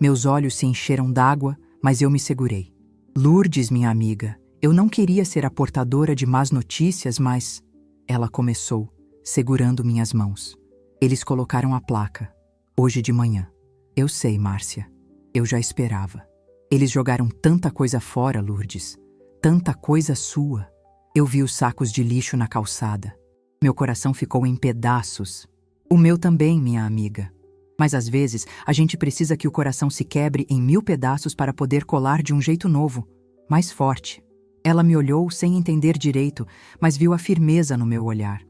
Meus olhos se encheram d'água, mas eu me segurei. Lourdes, minha amiga, eu não queria ser a portadora de más notícias, mas... Ela começou, segurando minhas mãos. Eles colocaram a placa. Hoje de manhã. Eu sei, Márcia. Eu já esperava. Eles jogaram tanta coisa fora, Lourdes. Tanta coisa sua. Eu vi os sacos de lixo na calçada. Meu coração ficou em pedaços. O meu também, minha amiga. Mas às vezes a gente precisa que o coração se quebre em 1000 pedaços para poder colar de um jeito novo, mais forte. Ela me olhou sem entender direito, mas viu a firmeza no meu olhar.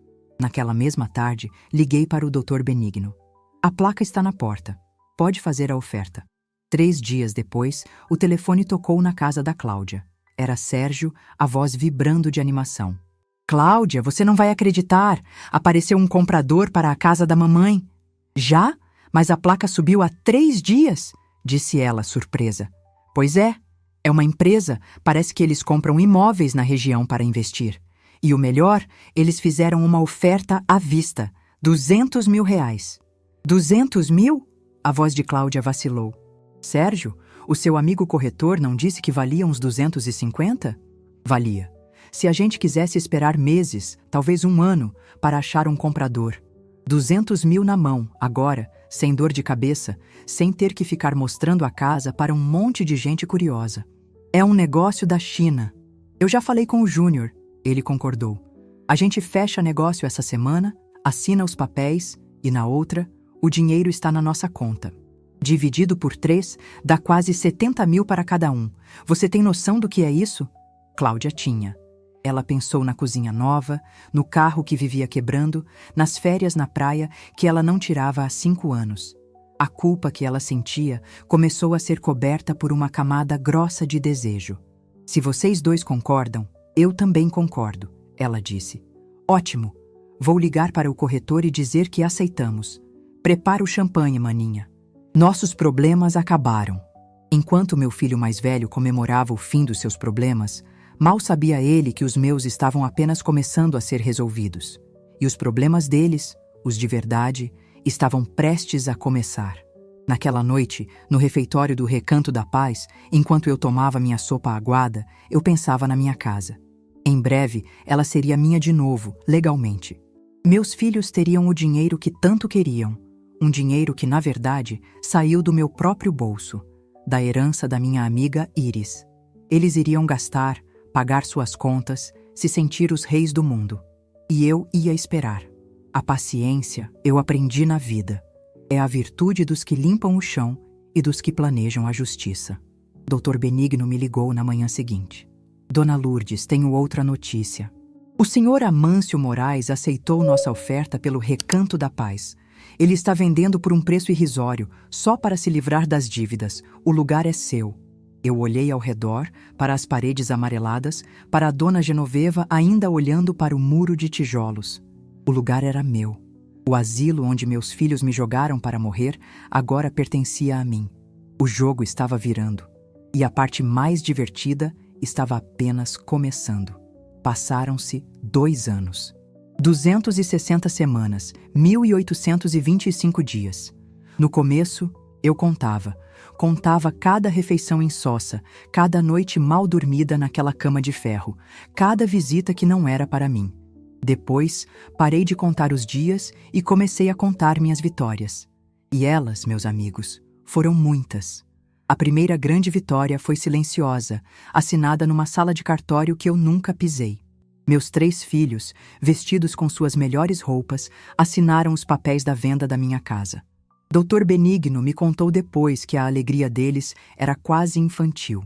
Naquela mesma tarde, liguei para o Dr. Benigno. A placa está na porta. Pode fazer a oferta. 3 dias depois, o telefone tocou na casa da Cláudia. Era Sérgio, a voz vibrando de animação. Cláudia, você não vai acreditar. Apareceu um comprador para a casa da mamãe. Já? Mas a placa subiu há 3 dias, disse ela, surpresa. Pois é uma empresa. Parece que eles compram imóveis na região para investir. E o melhor, eles fizeram uma oferta à vista. 200 mil reais. 200 mil? A voz de Cláudia vacilou. Sérgio, o seu amigo corretor não disse que valia uns 250? Valia. Se a gente quisesse esperar meses, talvez 1 ano, para achar um comprador. 200 mil na mão, agora, sem dor de cabeça, sem ter que ficar mostrando a casa para um monte de gente curiosa. É um negócio da China. Eu já falei com o Júnior, ele concordou. A gente fecha negócio essa semana, assina os papéis e, na outra, o dinheiro está na nossa conta. Dividido por 3, dá quase 70 mil para cada um. Você tem noção do que é isso? Cláudia tinha. Ela pensou na cozinha nova, no carro que vivia quebrando, nas férias na praia que ela não tirava há 5 anos. A culpa que ela sentia começou a ser coberta por uma camada grossa de desejo. Se vocês dois concordam, eu também concordo, ela disse. Ótimo. Vou ligar para o corretor e dizer que aceitamos. Prepara o champanhe, maninha. Nossos problemas acabaram. Enquanto meu filho mais velho comemorava o fim dos seus problemas, mal sabia ele que os meus estavam apenas começando a ser resolvidos. E os problemas deles, os de verdade, estavam prestes a começar. Naquela noite, no refeitório do Recanto da Paz, enquanto eu tomava minha sopa aguada, eu pensava na minha casa. Em breve, ela seria minha de novo, legalmente. Meus filhos teriam o dinheiro que tanto queriam. Um dinheiro que, na verdade, saiu do meu próprio bolso, da herança da minha amiga Iris. Eles iriam gastar, pagar suas contas, se sentir os reis do mundo. E eu ia esperar. A paciência eu aprendi na vida. É a virtude dos que limpam o chão e dos que planejam a justiça. Dr. Benigno me ligou na manhã seguinte. Dona Lourdes, tenho outra notícia. O senhor Amâncio Moraes aceitou nossa oferta pelo Recanto da Paz. Ele está vendendo por um preço irrisório, só para se livrar das dívidas. O lugar é seu. Eu olhei ao redor, para as paredes amareladas, para a dona Genoveva ainda olhando para o muro de tijolos. O lugar era meu. O asilo onde meus filhos me jogaram para morrer agora pertencia a mim. O jogo estava virando. E a parte mais divertida estava apenas começando. Passaram-se 2 anos. 260 semanas, 1825 dias. No começo, eu contava cada refeição insossa, cada noite mal dormida naquela cama de ferro, cada visita que não era para mim. Depois, parei de contar os dias e comecei a contar minhas vitórias. E elas, meus amigos, foram muitas. A primeira grande vitória foi silenciosa, assinada numa sala de cartório que eu nunca pisei. Meus 3 filhos, vestidos com suas melhores roupas, assinaram os papéis da venda da minha casa. Dr. Benigno me contou depois que a alegria deles era quase infantil.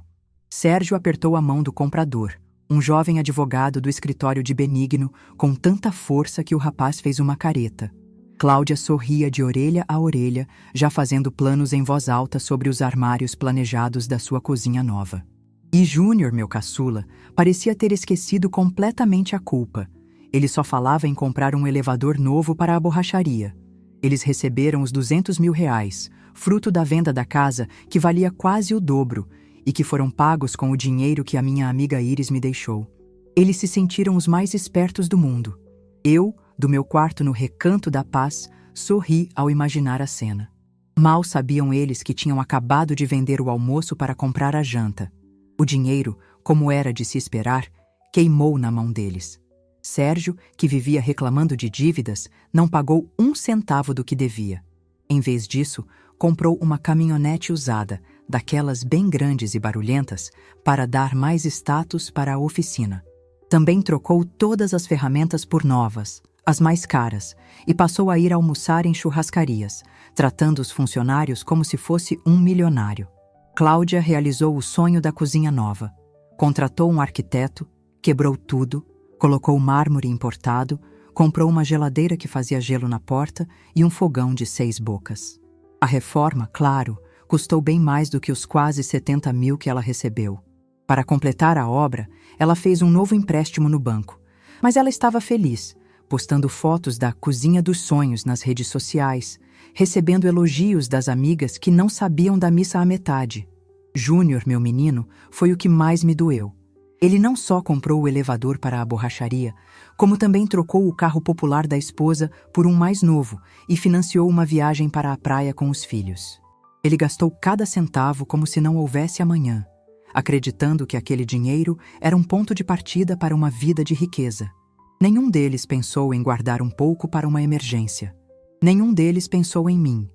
Sérgio apertou a mão do comprador, um jovem advogado do escritório de Benigno, com tanta força que o rapaz fez uma careta. Cláudia sorria de orelha a orelha, já fazendo planos em voz alta sobre os armários planejados da sua cozinha nova. E Júnior, meu caçula, parecia ter esquecido completamente a culpa. Ele só falava em comprar um elevador novo para a borracharia. Eles receberam os R$200 mil, fruto da venda da casa, que valia quase o dobro, e que foram pagos com o dinheiro que a minha amiga Iris me deixou. Eles se sentiram os mais espertos do mundo. Eu, do meu quarto no Recanto da Paz, sorri ao imaginar a cena. Mal sabiam eles que tinham acabado de vender o almoço para comprar a janta. O dinheiro, como era de se esperar, queimou na mão deles. Sérgio, que vivia reclamando de dívidas, não pagou 1 centavo do que devia. Em vez disso, comprou uma caminhonete usada, daquelas bem grandes e barulhentas, para dar mais status para a oficina. Também trocou todas as ferramentas por novas, as mais caras, e passou a ir almoçar em churrascarias, tratando os funcionários como se fosse um milionário. Cláudia realizou o sonho da cozinha nova. Contratou um arquiteto, quebrou tudo, colocou mármore importado, comprou uma geladeira que fazia gelo na porta e um fogão de 6 bocas. A reforma, claro, custou bem mais do que os quase 70 mil que ela recebeu. Para completar a obra, ela fez um novo empréstimo no banco. Mas ela estava feliz, postando fotos da cozinha dos sonhos nas redes sociais, recebendo elogios das amigas que não sabiam da missa à metade. Júnior, meu menino, foi o que mais me doeu. Ele não só comprou o elevador para a borracharia, como também trocou o carro popular da esposa por um mais novo e financiou uma viagem para a praia com os filhos. Ele gastou cada centavo como se não houvesse amanhã, acreditando que aquele dinheiro era um ponto de partida para uma vida de riqueza. Nenhum deles pensou em guardar um pouco para uma emergência. Nenhum deles pensou em mim.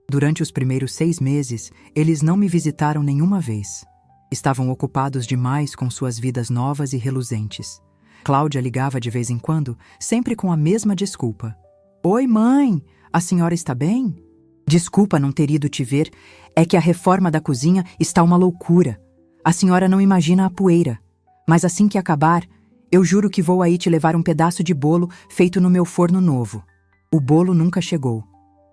Durante os primeiros 6 meses, eles não me visitaram nenhuma vez. Estavam ocupados demais com suas vidas novas e reluzentes. Cláudia ligava de vez em quando, sempre com a mesma desculpa. Oi, mãe! A senhora está bem? Desculpa não ter ido te ver. É que a reforma da cozinha está uma loucura. A senhora não imagina a poeira. Mas assim que acabar, eu juro que vou aí te levar um pedaço de bolo feito no meu forno novo. O bolo nunca chegou.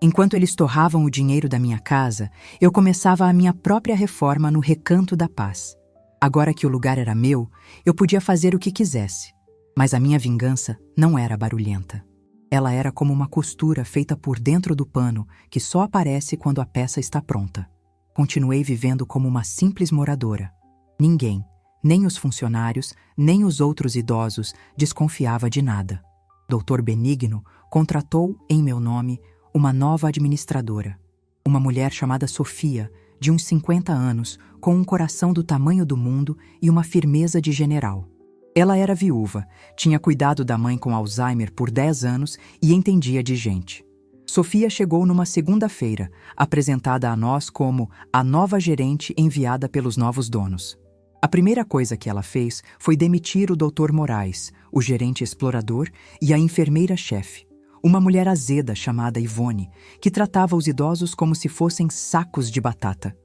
Enquanto eles torravam o dinheiro da minha casa, eu começava a minha própria reforma no Recanto da Paz. Agora que o lugar era meu, eu podia fazer o que quisesse. Mas a minha vingança não era barulhenta. Ela era como uma costura feita por dentro do pano que só aparece quando a peça está pronta. Continuei vivendo como uma simples moradora. Ninguém, nem os funcionários, nem os outros idosos, desconfiava de nada. Dr. Benigno contratou, em meu nome, uma nova administradora. Uma mulher chamada Sofia, de uns 50 anos, com um coração do tamanho do mundo e uma firmeza de general. Ela era viúva, tinha cuidado da mãe com Alzheimer por 10 anos e entendia de gente. Sofia chegou numa segunda-feira, apresentada a nós como a nova gerente enviada pelos novos donos. A primeira coisa que ela fez foi demitir o Dr. Moraes, o gerente explorador, e a enfermeira-chefe, uma mulher azeda chamada Ivone, que tratava os idosos como se fossem sacos de batata.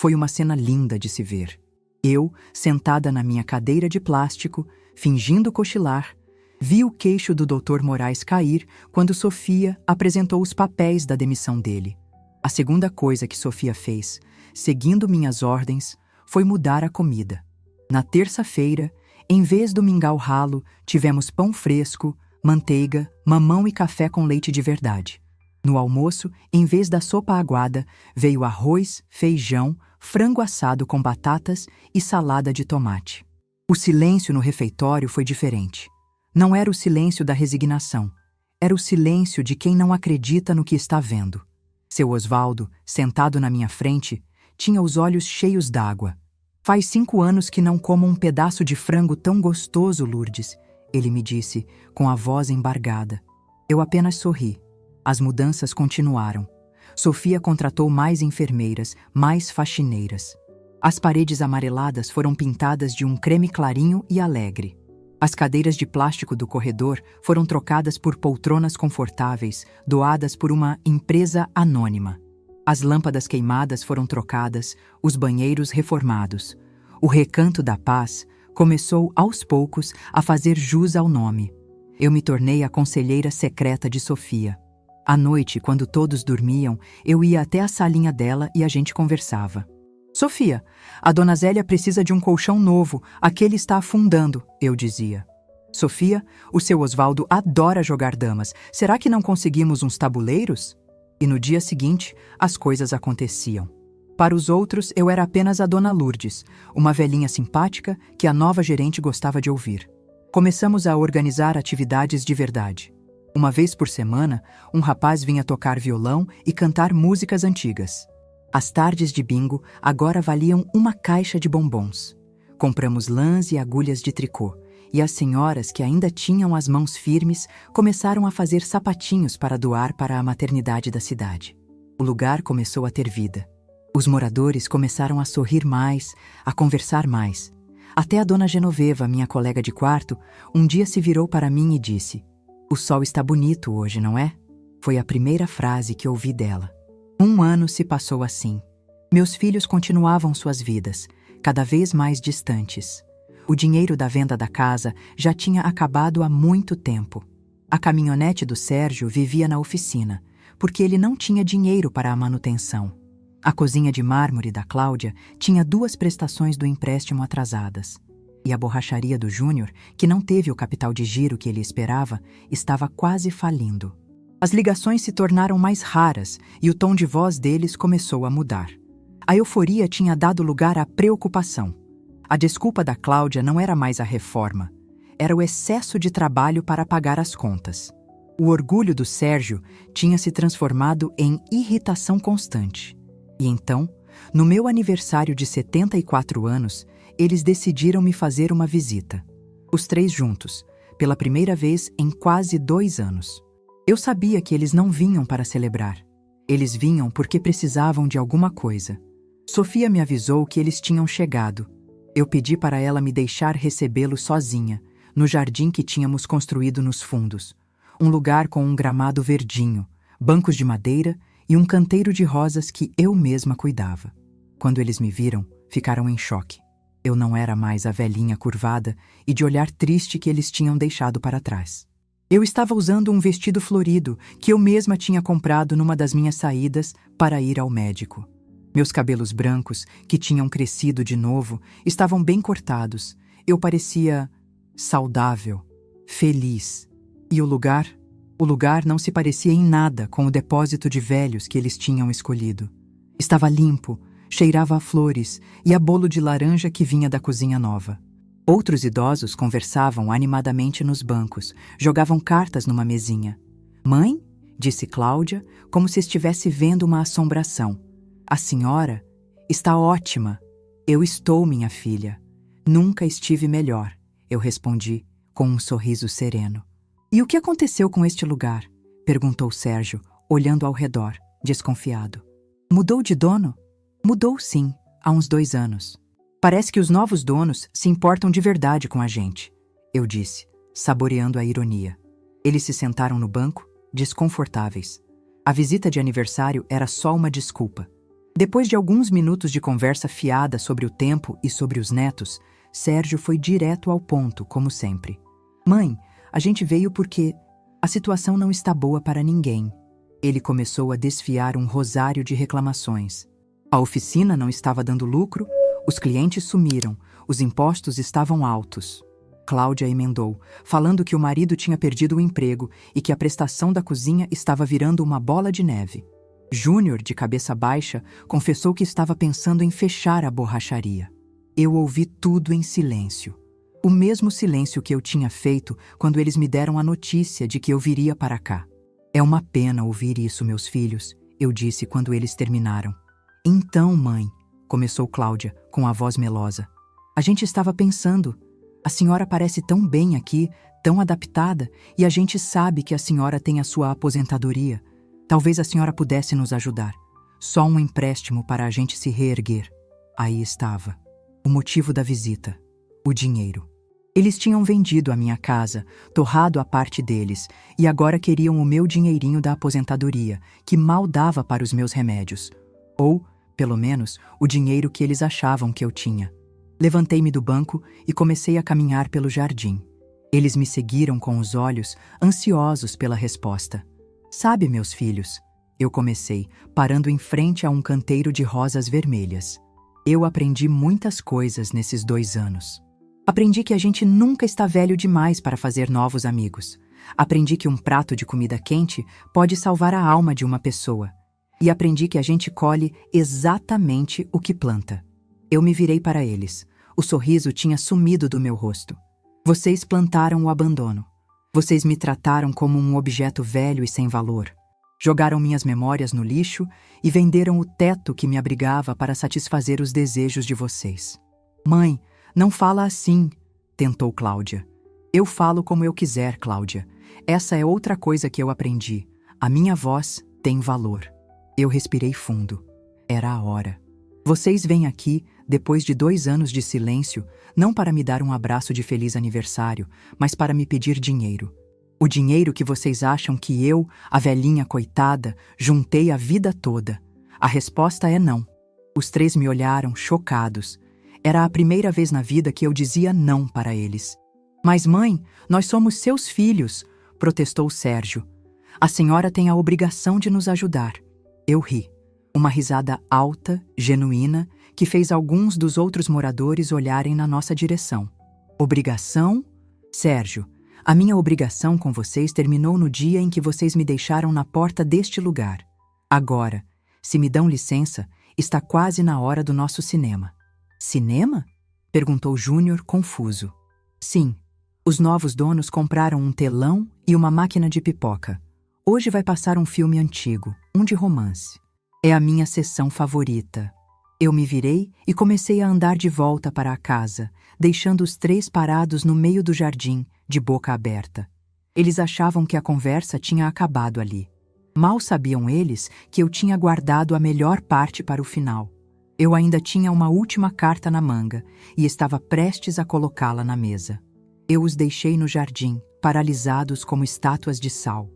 Foi uma cena linda de se ver. Eu, sentada na minha cadeira de plástico, fingindo cochilar, vi o queixo do Dr. Moraes cair quando Sofia apresentou os papéis da demissão dele. A segunda coisa que Sofia fez, seguindo minhas ordens, foi mudar a comida. Na terça-feira, em vez do mingau ralo, tivemos pão fresco, manteiga, mamão e café com leite de verdade. No almoço, em vez da sopa aguada, veio arroz, feijão, frango assado com batatas e salada de tomate. O silêncio no refeitório foi diferente. Não era o silêncio da resignação. Era o silêncio de quem não acredita no que está vendo. Seu Osvaldo, sentado na minha frente, tinha os olhos cheios d'água. Faz 5 anos que não como um pedaço de frango tão gostoso, Lourdes, ele me disse, com a voz embargada. Eu apenas sorri. As mudanças continuaram. Sofia contratou mais enfermeiras, mais faxineiras. As paredes amareladas foram pintadas de um creme clarinho e alegre. As cadeiras de plástico do corredor foram trocadas por poltronas confortáveis, doadas por uma empresa anônima. As lâmpadas queimadas foram trocadas, os banheiros reformados. O Recanto da Paz começou, aos poucos, a fazer jus ao nome. Eu me tornei a conselheira secreta de Sofia. À noite, quando todos dormiam, eu ia até a salinha dela e a gente conversava. Sofia, a dona Zélia precisa de um colchão novo, aquele está afundando, eu dizia. Sofia, o seu Osvaldo adora jogar damas, será que não conseguimos uns tabuleiros? E no dia seguinte, as coisas aconteciam. Para os outros, eu era apenas a dona Lourdes, uma velhinha simpática que a nova gerente gostava de ouvir. Começamos a organizar atividades de verdade. Uma vez por semana, um rapaz vinha tocar violão e cantar músicas antigas. As tardes de bingo agora valiam uma caixa de bombons. Compramos lãs e agulhas de tricô, e as senhoras que ainda tinham as mãos firmes começaram a fazer sapatinhos para doar para a maternidade da cidade. O lugar começou a ter vida. Os moradores começaram a sorrir mais, a conversar mais. Até a dona Genoveva, minha colega de quarto, um dia se virou para mim e disse: "O sol está bonito hoje, não é?" Foi a primeira frase que ouvi dela. 1 ano se passou assim. Meus filhos continuavam suas vidas, cada vez mais distantes. O dinheiro da venda da casa já tinha acabado há muito tempo. A caminhonete do Sérgio vivia na oficina, porque ele não tinha dinheiro para a manutenção. A cozinha de mármore da Cláudia tinha 2 prestações do empréstimo atrasadas. E a borracharia do Júnior, que não teve o capital de giro que ele esperava, estava quase falindo. As ligações se tornaram mais raras e o tom de voz deles começou a mudar. A euforia tinha dado lugar à preocupação. A desculpa da Cláudia não era mais a reforma, era o excesso de trabalho para pagar as contas. O orgulho do Sérgio tinha se transformado em irritação constante. E então, no meu aniversário de 74 anos, eles decidiram me fazer uma visita. Os 3 juntos, pela primeira vez em quase 2 anos. Eu sabia que eles não vinham para celebrar. Eles vinham porque precisavam de alguma coisa. Sofia me avisou que eles tinham chegado. Eu pedi para ela me deixar recebê-los sozinha, no jardim que tínhamos construído nos fundos. Um lugar com um gramado verdinho, bancos de madeira e um canteiro de rosas que eu mesma cuidava. Quando eles me viram, ficaram em choque. Eu não era mais a velhinha curvada e de olhar triste que eles tinham deixado para trás. Eu estava usando um vestido florido que eu mesma tinha comprado numa das minhas saídas para ir ao médico. Meus cabelos brancos, que tinham crescido de novo, estavam bem cortados. Eu parecia saudável, feliz. E o lugar? O lugar não se parecia em nada com o depósito de velhos que eles tinham escolhido. Estava limpo, cheirava a flores e a bolo de laranja que vinha da cozinha nova. Outros idosos conversavam animadamente nos bancos, jogavam cartas numa mesinha. "Mãe?", disse Cláudia, como se estivesse vendo uma assombração. "A senhora está ótima." "Eu estou, minha filha. Nunca estive melhor", eu respondi, com um sorriso sereno. "E o que aconteceu com este lugar?", perguntou Sérgio, olhando ao redor, desconfiado. "Mudou de dono?" "Mudou, sim, há uns 2 anos. Parece que os novos donos se importam de verdade com a gente", eu disse, saboreando a ironia. Eles se sentaram no banco, desconfortáveis. A visita de aniversário era só uma desculpa. Depois de alguns minutos de conversa fiada sobre o tempo e sobre os netos, Sérgio foi direto ao ponto, como sempre. Mãe, a gente veio porque a situação não está boa para ninguém. Ele começou a desfiar um rosário de reclamações. A oficina não estava dando lucro, os clientes sumiram, os impostos estavam altos. Cláudia emendou, falando que o marido tinha perdido o emprego e que a prestação da cozinha estava virando uma bola de neve. Júnior, de cabeça baixa, confessou que estava pensando em fechar a borracharia. Eu ouvi tudo em silêncio. O mesmo silêncio que eu tinha feito quando eles me deram a notícia de que eu viria para cá. É uma pena ouvir isso, meus filhos, eu disse quando eles terminaram. Então, mãe, começou Cláudia, com a voz melosa. A gente estava pensando, a senhora parece tão bem aqui, tão adaptada, e a gente sabe que a senhora tem a sua aposentadoria. Talvez a senhora pudesse nos ajudar. Só um empréstimo para a gente se reerguer. Aí estava. O motivo da visita. O dinheiro. Eles tinham vendido a minha casa, torrado a parte deles, e agora queriam o meu dinheirinho da aposentadoria, que mal dava para os meus remédios. Ou, pelo menos, o dinheiro que eles achavam que eu tinha. Levantei-me do banco e comecei a caminhar pelo jardim. Eles me seguiram com os olhos, ansiosos pela resposta. Sabe, meus filhos, eu comecei, parando em frente a um canteiro de rosas vermelhas. Eu aprendi muitas coisas nesses 2 anos. Aprendi que a gente nunca está velho demais para fazer novos amigos. Aprendi que um prato de comida quente pode salvar a alma de uma pessoa. E aprendi que a gente colhe exatamente o que planta. Eu me virei para eles. O sorriso tinha sumido do meu rosto. Vocês plantaram o abandono. Vocês me trataram como um objeto velho e sem valor. Jogaram minhas memórias no lixo e venderam o teto que me abrigava para satisfazer os desejos de vocês. Mãe, não fala assim, tentou Cláudia. Eu falo como eu quiser, Cláudia. Essa é outra coisa que eu aprendi. A minha voz tem valor. Eu respirei fundo. Era a hora. Vocês vêm aqui, depois de 2 anos de silêncio, não para me dar um abraço de feliz aniversário, mas para me pedir dinheiro. O dinheiro que vocês acham que eu, a velhinha coitada, juntei a vida toda. A resposta é não. Os 3 me olharam, chocados. Era a primeira vez na vida que eu dizia não para eles. Mas, mãe, nós somos seus filhos, protestou Sérgio. A senhora tem a obrigação de nos ajudar. Eu ri. Uma risada alta, genuína, que fez alguns dos outros moradores olharem na nossa direção. Obrigação? Sérgio, a minha obrigação com vocês terminou no dia em que vocês me deixaram na porta deste lugar. Agora, se me dão licença, está quase na hora do nosso cinema. Cinema? Perguntou Júnior, confuso. Sim, os novos donos compraram um telão e uma máquina de pipoca. Hoje vai passar um filme antigo, um de romance. É a minha sessão favorita. Eu me virei e comecei a andar de volta para a casa, deixando os 3 parados no meio do jardim, de boca aberta. Eles achavam que a conversa tinha acabado ali. Mal sabiam eles que eu tinha guardado a melhor parte para o final. Eu ainda tinha uma última carta na manga e estava prestes a colocá-la na mesa. Eu os deixei no jardim, paralisados como estátuas de sal.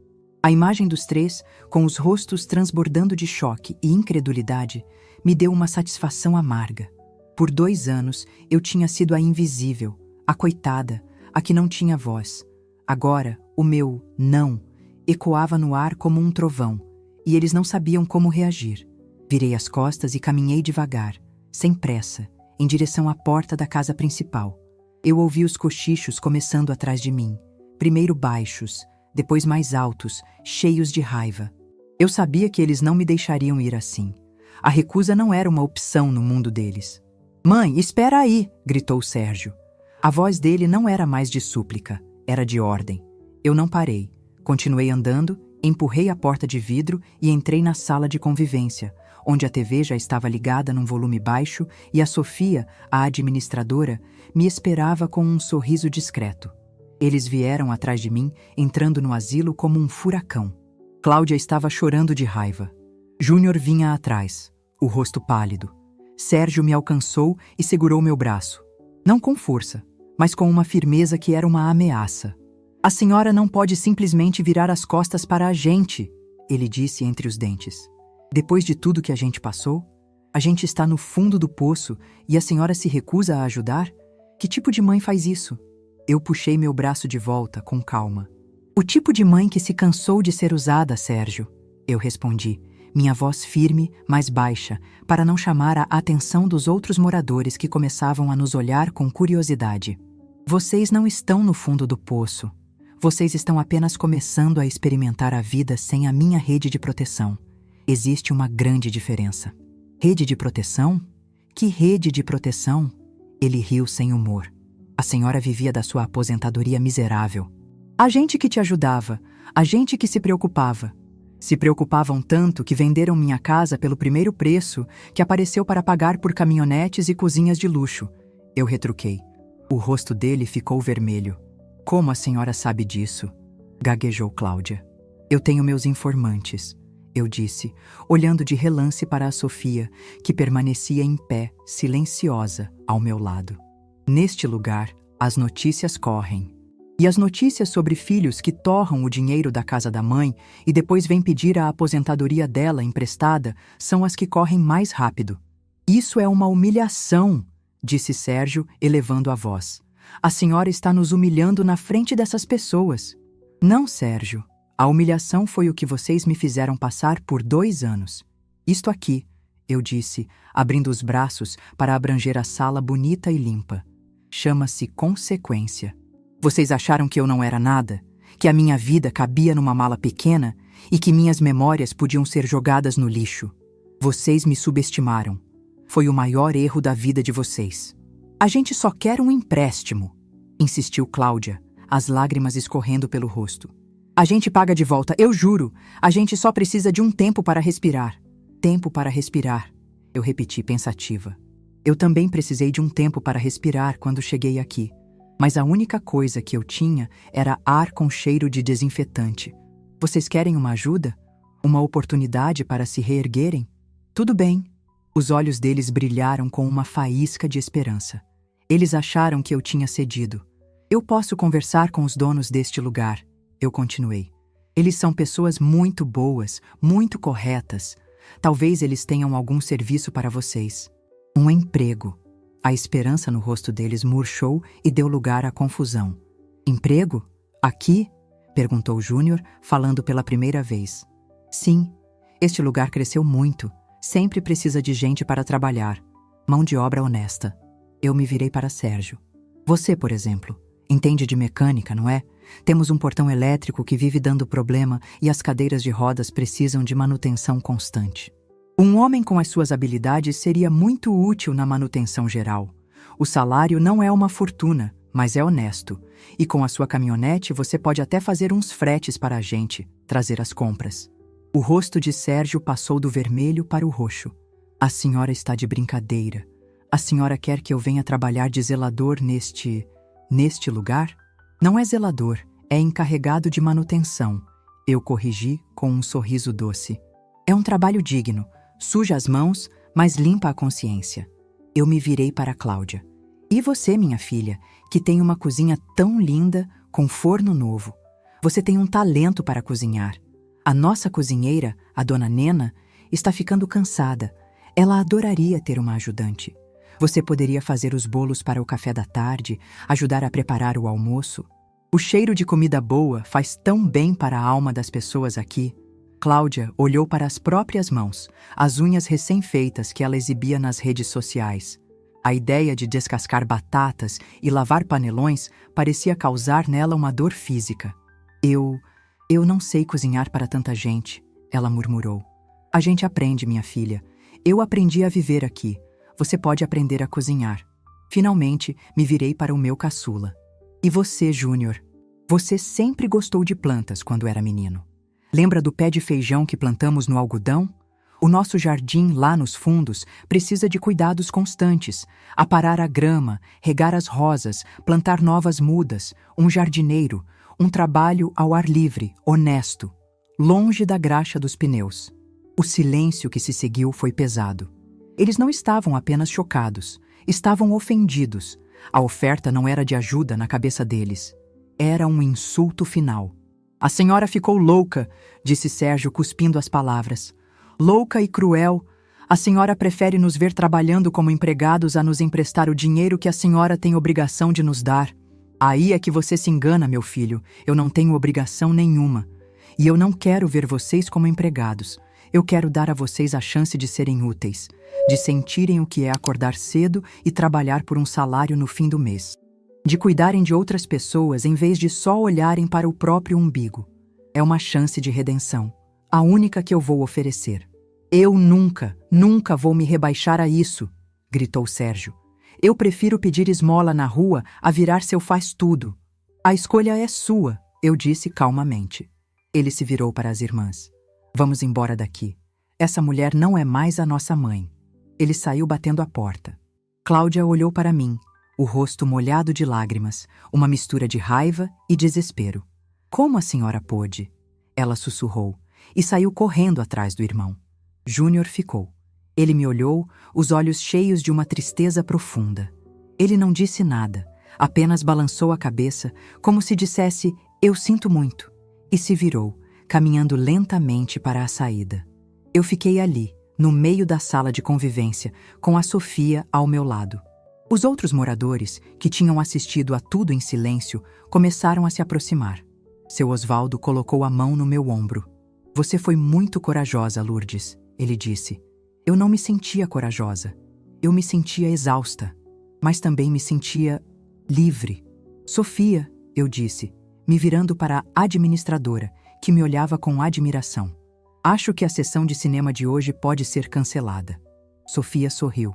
A imagem dos 3, com os rostos transbordando de choque e incredulidade, me deu uma satisfação amarga. Por 2 anos, eu tinha sido a invisível, a coitada, a que não tinha voz. Agora, o meu não ecoava no ar como um trovão, e eles não sabiam como reagir. Virei as costas e caminhei devagar, sem pressa, em direção à porta da casa principal. Eu ouvi os cochichos começando atrás de mim, primeiro baixos, depois mais altos, cheios de raiva. Eu sabia que eles não me deixariam ir assim. A recusa não era uma opção no mundo deles. «Mãe, espera aí!» gritou Sérgio. A voz dele não era mais de súplica, era de ordem. Eu não parei. Continuei andando, empurrei a porta de vidro e entrei na sala de convivência, onde a TV já estava ligada num volume baixo e a Sofia, a administradora, me esperava com um sorriso discreto. Eles vieram atrás de mim, entrando no asilo como um furacão. Cláudia estava chorando de raiva. Júnior vinha atrás, o rosto pálido. Sérgio me alcançou e segurou meu braço. Não com força, mas com uma firmeza que era uma ameaça. «A senhora não pode simplesmente virar as costas para a gente», ele disse entre os dentes. «Depois de tudo que a gente passou, A gente está no fundo do poço e a senhora se recusa a ajudar? Que tipo de mãe faz isso? Eu puxei meu braço de volta, com calma. O tipo de mãe que se cansou de ser usada, Sérgio. Eu respondi, minha voz firme, mas baixa, para não chamar a atenção dos outros moradores que começavam a nos olhar com curiosidade. Vocês não estão no fundo do poço. Vocês estão apenas começando a experimentar a vida sem a minha rede de proteção. Existe uma grande diferença. Rede de proteção? Que rede de proteção? Ele riu sem humor. A senhora vivia da sua aposentadoria miserável. A gente que te ajudava, a gente que se preocupava. Se preocupavam tanto que venderam minha casa pelo primeiro preço que apareceu para pagar por caminhonetes e cozinhas de luxo. Eu retruquei. O rosto dele ficou vermelho. Como a senhora sabe disso? Gaguejou Cláudia. Eu tenho meus informantes, eu disse, olhando de relance para a Sofia, que permanecia em pé, silenciosa, ao meu lado. Neste lugar, as notícias correm. E as notícias sobre filhos que torram o dinheiro da casa da mãe e depois vêm pedir a aposentadoria dela emprestada são as que correm mais rápido. Isso é uma humilhação, disse Sérgio, elevando a voz. A senhora está nos humilhando na frente dessas pessoas. Não, Sérgio. A humilhação foi o que vocês me fizeram passar por 2 anos. Isto aqui, eu disse, abrindo os braços para abranger a sala bonita e limpa. Chama-se consequência. Vocês acharam que eu não era nada? Que a minha vida cabia numa mala pequena e que minhas memórias podiam ser jogadas no lixo? Vocês me subestimaram. Foi o maior erro da vida de vocês. A gente só quer um empréstimo, insistiu Cláudia, as lágrimas escorrendo pelo rosto. A gente paga de volta, eu juro. A gente só precisa de um tempo para respirar. Tempo para respirar, eu repeti pensativa. Eu também precisei de um tempo para respirar quando cheguei aqui. Mas a única coisa que eu tinha era ar com cheiro de desinfetante. Vocês querem uma ajuda? Uma oportunidade para se reerguerem? Tudo bem. Os olhos deles brilharam com uma faísca de esperança. Eles acharam que eu tinha cedido. Eu posso conversar com os donos deste lugar, eu continuei. Eles são pessoas muito boas, muito corretas. Talvez eles tenham algum serviço para vocês. Um emprego. A esperança no rosto deles murchou e deu lugar à confusão. Emprego? Aqui? Perguntou Júnior, falando pela primeira vez. Sim, este lugar cresceu muito. Sempre precisa de gente para trabalhar. Mão de obra honesta. Eu me virei para Sérgio. Você, por exemplo, entende de mecânica, não é? Temos um portão elétrico que vive dando problema e as cadeiras de rodas precisam de manutenção constante. Um homem com as suas habilidades seria muito útil na manutenção geral. O salário não é uma fortuna, mas é honesto. E com a sua caminhonete você pode até fazer uns fretes para a gente, trazer as compras. O rosto de Sérgio passou do vermelho para o roxo. A senhora está de brincadeira. A senhora quer que eu venha trabalhar de zelador neste lugar? Não é zelador, é encarregado de manutenção. Eu corrigi com um sorriso doce. É um trabalho digno, suja as mãos, mas limpa a consciência. Eu me virei para Cláudia. E você, minha filha, que tem uma cozinha tão linda, com forno novo. Você tem um talento para cozinhar. A nossa cozinheira, a dona Nena, está ficando cansada. Ela adoraria ter uma ajudante. Você poderia fazer os bolos para o café da tarde, ajudar a preparar o almoço. O cheiro de comida boa faz tão bem para a alma das pessoas aqui. Cláudia olhou para as próprias mãos, as unhas recém-feitas que ela exibia nas redes sociais. A ideia de descascar batatas e lavar panelões parecia causar nela uma dor física. Eu não sei cozinhar para tanta gente, ela murmurou. A gente aprende, minha filha. Eu aprendi a viver aqui. Você pode aprender a cozinhar. Finalmente, me virei para o meu caçula. E você, Júnior? Você sempre gostou de plantas quando era menino. Lembra do pé de feijão que plantamos no algodão? O nosso jardim, lá nos fundos, precisa de cuidados constantes. Aparar a grama, regar as rosas, plantar novas mudas, um jardineiro, um trabalho ao ar livre, honesto, longe da graxa dos pneus. O silêncio que se seguiu foi pesado. Eles não estavam apenas chocados, estavam ofendidos. A oferta não era de ajuda na cabeça deles. Era um insulto final. A senhora ficou louca, disse Sérgio cuspindo as palavras. Louca e cruel. A senhora prefere nos ver trabalhando como empregados a nos emprestar o dinheiro que a senhora tem obrigação de nos dar. Aí é que você se engana, meu filho. Eu não tenho obrigação nenhuma. E eu não quero ver vocês como empregados. Eu quero dar a vocês a chance de serem úteis, de sentirem o que é acordar cedo e trabalhar por um salário no fim do mês. De cuidarem de outras pessoas em vez de só olharem para o próprio umbigo. É uma chance de redenção, a única que eu vou oferecer. Eu nunca vou me rebaixar a isso, gritou Sérgio. Eu prefiro pedir esmola na rua a virar seu faz-tudo. A escolha é sua, eu disse calmamente. Ele se virou para as irmãs. Vamos embora daqui. Essa mulher não é mais a nossa mãe. Ele saiu batendo a porta. Cláudia olhou para mim, o rosto molhado de lágrimas, uma mistura de raiva e desespero. Como a senhora pôde? Ela sussurrou e saiu correndo atrás do irmão. Júnior ficou. Ele me olhou, os olhos cheios de uma tristeza profunda. Ele não disse nada, apenas balançou a cabeça, como se dissesse, eu sinto muito, e se virou, caminhando lentamente para a saída. Eu fiquei ali, no meio da sala de convivência, com a Sofia ao meu lado. Os outros moradores, que tinham assistido a tudo em silêncio, começaram a se aproximar. Seu Osvaldo colocou a mão no meu ombro. Você foi muito corajosa, Lourdes, ele disse. Eu não me sentia corajosa. Eu me sentia exausta, mas também me sentia livre. Sofia, eu disse, me virando para a administradora, que me olhava com admiração. Acho que a sessão de cinema de hoje pode ser cancelada. Sofia sorriu.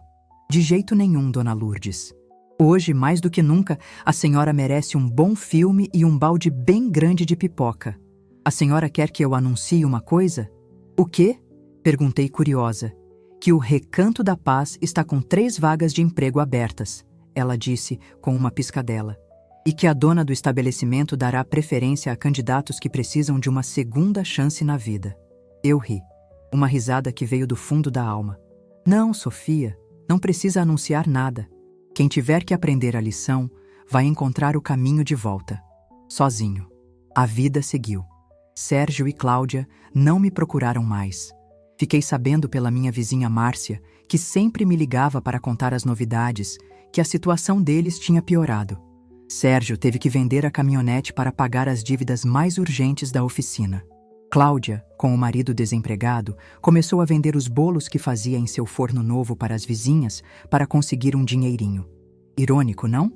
De jeito nenhum, dona Lourdes. Hoje, mais do que nunca, a senhora merece um bom filme e um balde bem grande de pipoca. A senhora quer que eu anuncie uma coisa? O quê? Perguntei curiosa. Que o Recanto da Paz está com 3 vagas de emprego abertas, ela disse com uma piscadela. E que a dona do estabelecimento dará preferência a candidatos que precisam de uma segunda chance na vida. Eu ri. Uma risada que veio do fundo da alma. Não, Sofia, não precisa anunciar nada. Quem tiver que aprender a lição, vai encontrar o caminho de volta. Sozinho. A vida seguiu. Sérgio e Cláudia não me procuraram mais. Fiquei sabendo pela minha vizinha Márcia, que sempre me ligava para contar as novidades, que a situação deles tinha piorado. Sérgio teve que vender a caminhonete para pagar as dívidas mais urgentes da oficina. Cláudia, com o marido desempregado, começou a vender os bolos que fazia em seu forno novo para as vizinhas para conseguir um dinheirinho. Irônico, não?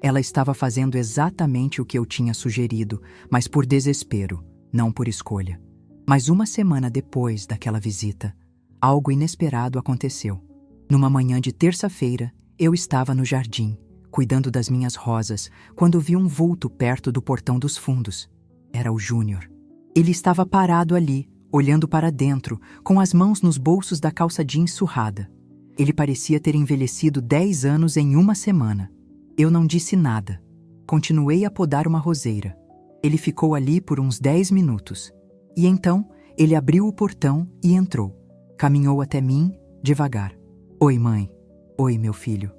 Ela estava fazendo exatamente o que eu tinha sugerido, mas por desespero, não por escolha. Mas uma semana depois daquela visita, algo inesperado aconteceu. Numa manhã de terça-feira, eu estava no jardim, cuidando das minhas rosas, quando vi um vulto perto do portão dos fundos. Era o Júnior. Ele estava parado ali, olhando para dentro, com as mãos nos bolsos da calça jeans surrada. Ele parecia ter envelhecido 10 anos em uma semana. Eu não disse nada. Continuei a podar uma roseira. Ele ficou ali por uns 10 minutos. E então, ele abriu o portão e entrou. Caminhou até mim, devagar. Oi, mãe. Oi, meu filho.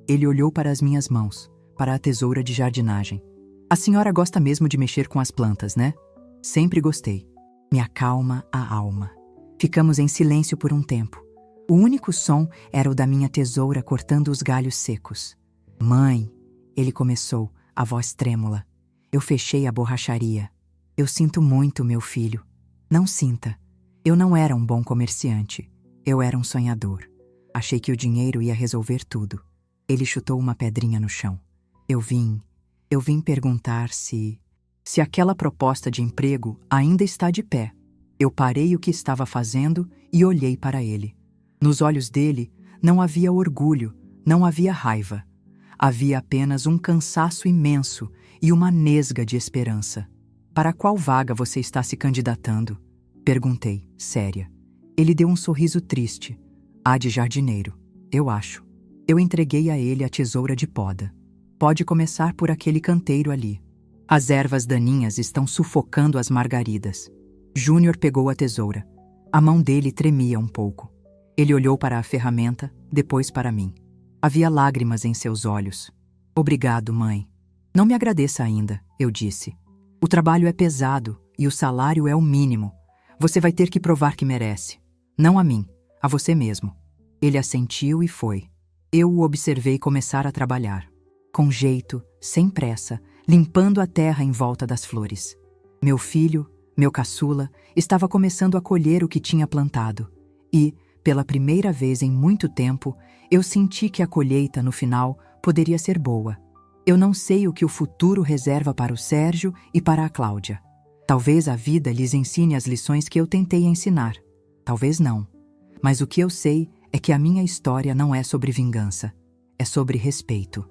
Ele olhou para as minhas mãos, para a tesoura de jardinagem. A senhora gosta mesmo de mexer com as plantas, né? Sempre gostei. Me acalma a alma. Ficamos em silêncio por um tempo. O único som era o da minha tesoura cortando os galhos secos. Mãe, ele começou, a voz trêmula. Eu fechei a borracharia. Eu sinto muito, meu filho. Não sinta. Eu não era um bom comerciante. Eu era um sonhador. Achei que o dinheiro ia resolver tudo. Ele chutou uma pedrinha no chão. Eu vim perguntar se aquela proposta de emprego ainda está de pé. Eu parei o que estava fazendo e olhei para ele. Nos olhos dele não havia orgulho, não havia raiva. Havia apenas um cansaço imenso e uma nesga de esperança. Para qual vaga você está se candidatando? Perguntei, séria. Ele deu um sorriso triste. A de jardineiro, eu acho. Eu entreguei a ele a tesoura de poda. Pode começar por aquele canteiro ali. As ervas daninhas estão sufocando as margaridas. Júnior pegou a tesoura. A mão dele tremia um pouco. Ele olhou para a ferramenta, depois para mim. Havia lágrimas em seus olhos. Obrigado, mãe. Não me agradeça ainda, eu disse. O trabalho é pesado e o salário é o mínimo. Você vai ter que provar que merece. Não a mim, a você mesmo. Ele assentiu e foi. Eu o observei começar a trabalhar. Com jeito, sem pressa, limpando a terra em volta das flores. Meu filho, meu caçula, estava começando a colher o que tinha plantado. E, pela primeira vez em muito tempo, eu senti que a colheita, no final, poderia ser boa. Eu não sei o que o futuro reserva para o Sérgio e para a Cláudia. Talvez a vida lhes ensine as lições que eu tentei ensinar. Talvez não. Mas o que eu sei é que a minha história não é sobre vingança. É sobre respeito.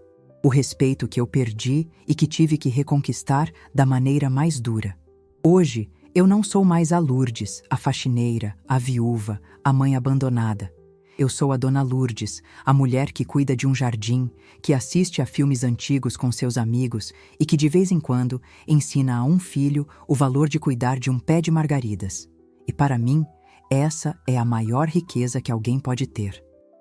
O respeito que eu perdi e que tive que reconquistar da maneira mais dura. Hoje, eu não sou mais a Lourdes, a faxineira, a viúva, a mãe abandonada. Eu sou a Dona Lourdes, a mulher que cuida de um jardim, que assiste a filmes antigos com seus amigos e que de vez em quando ensina a um filho o valor de cuidar de um pé de margaridas. E para mim, essa é a maior riqueza que alguém pode ter.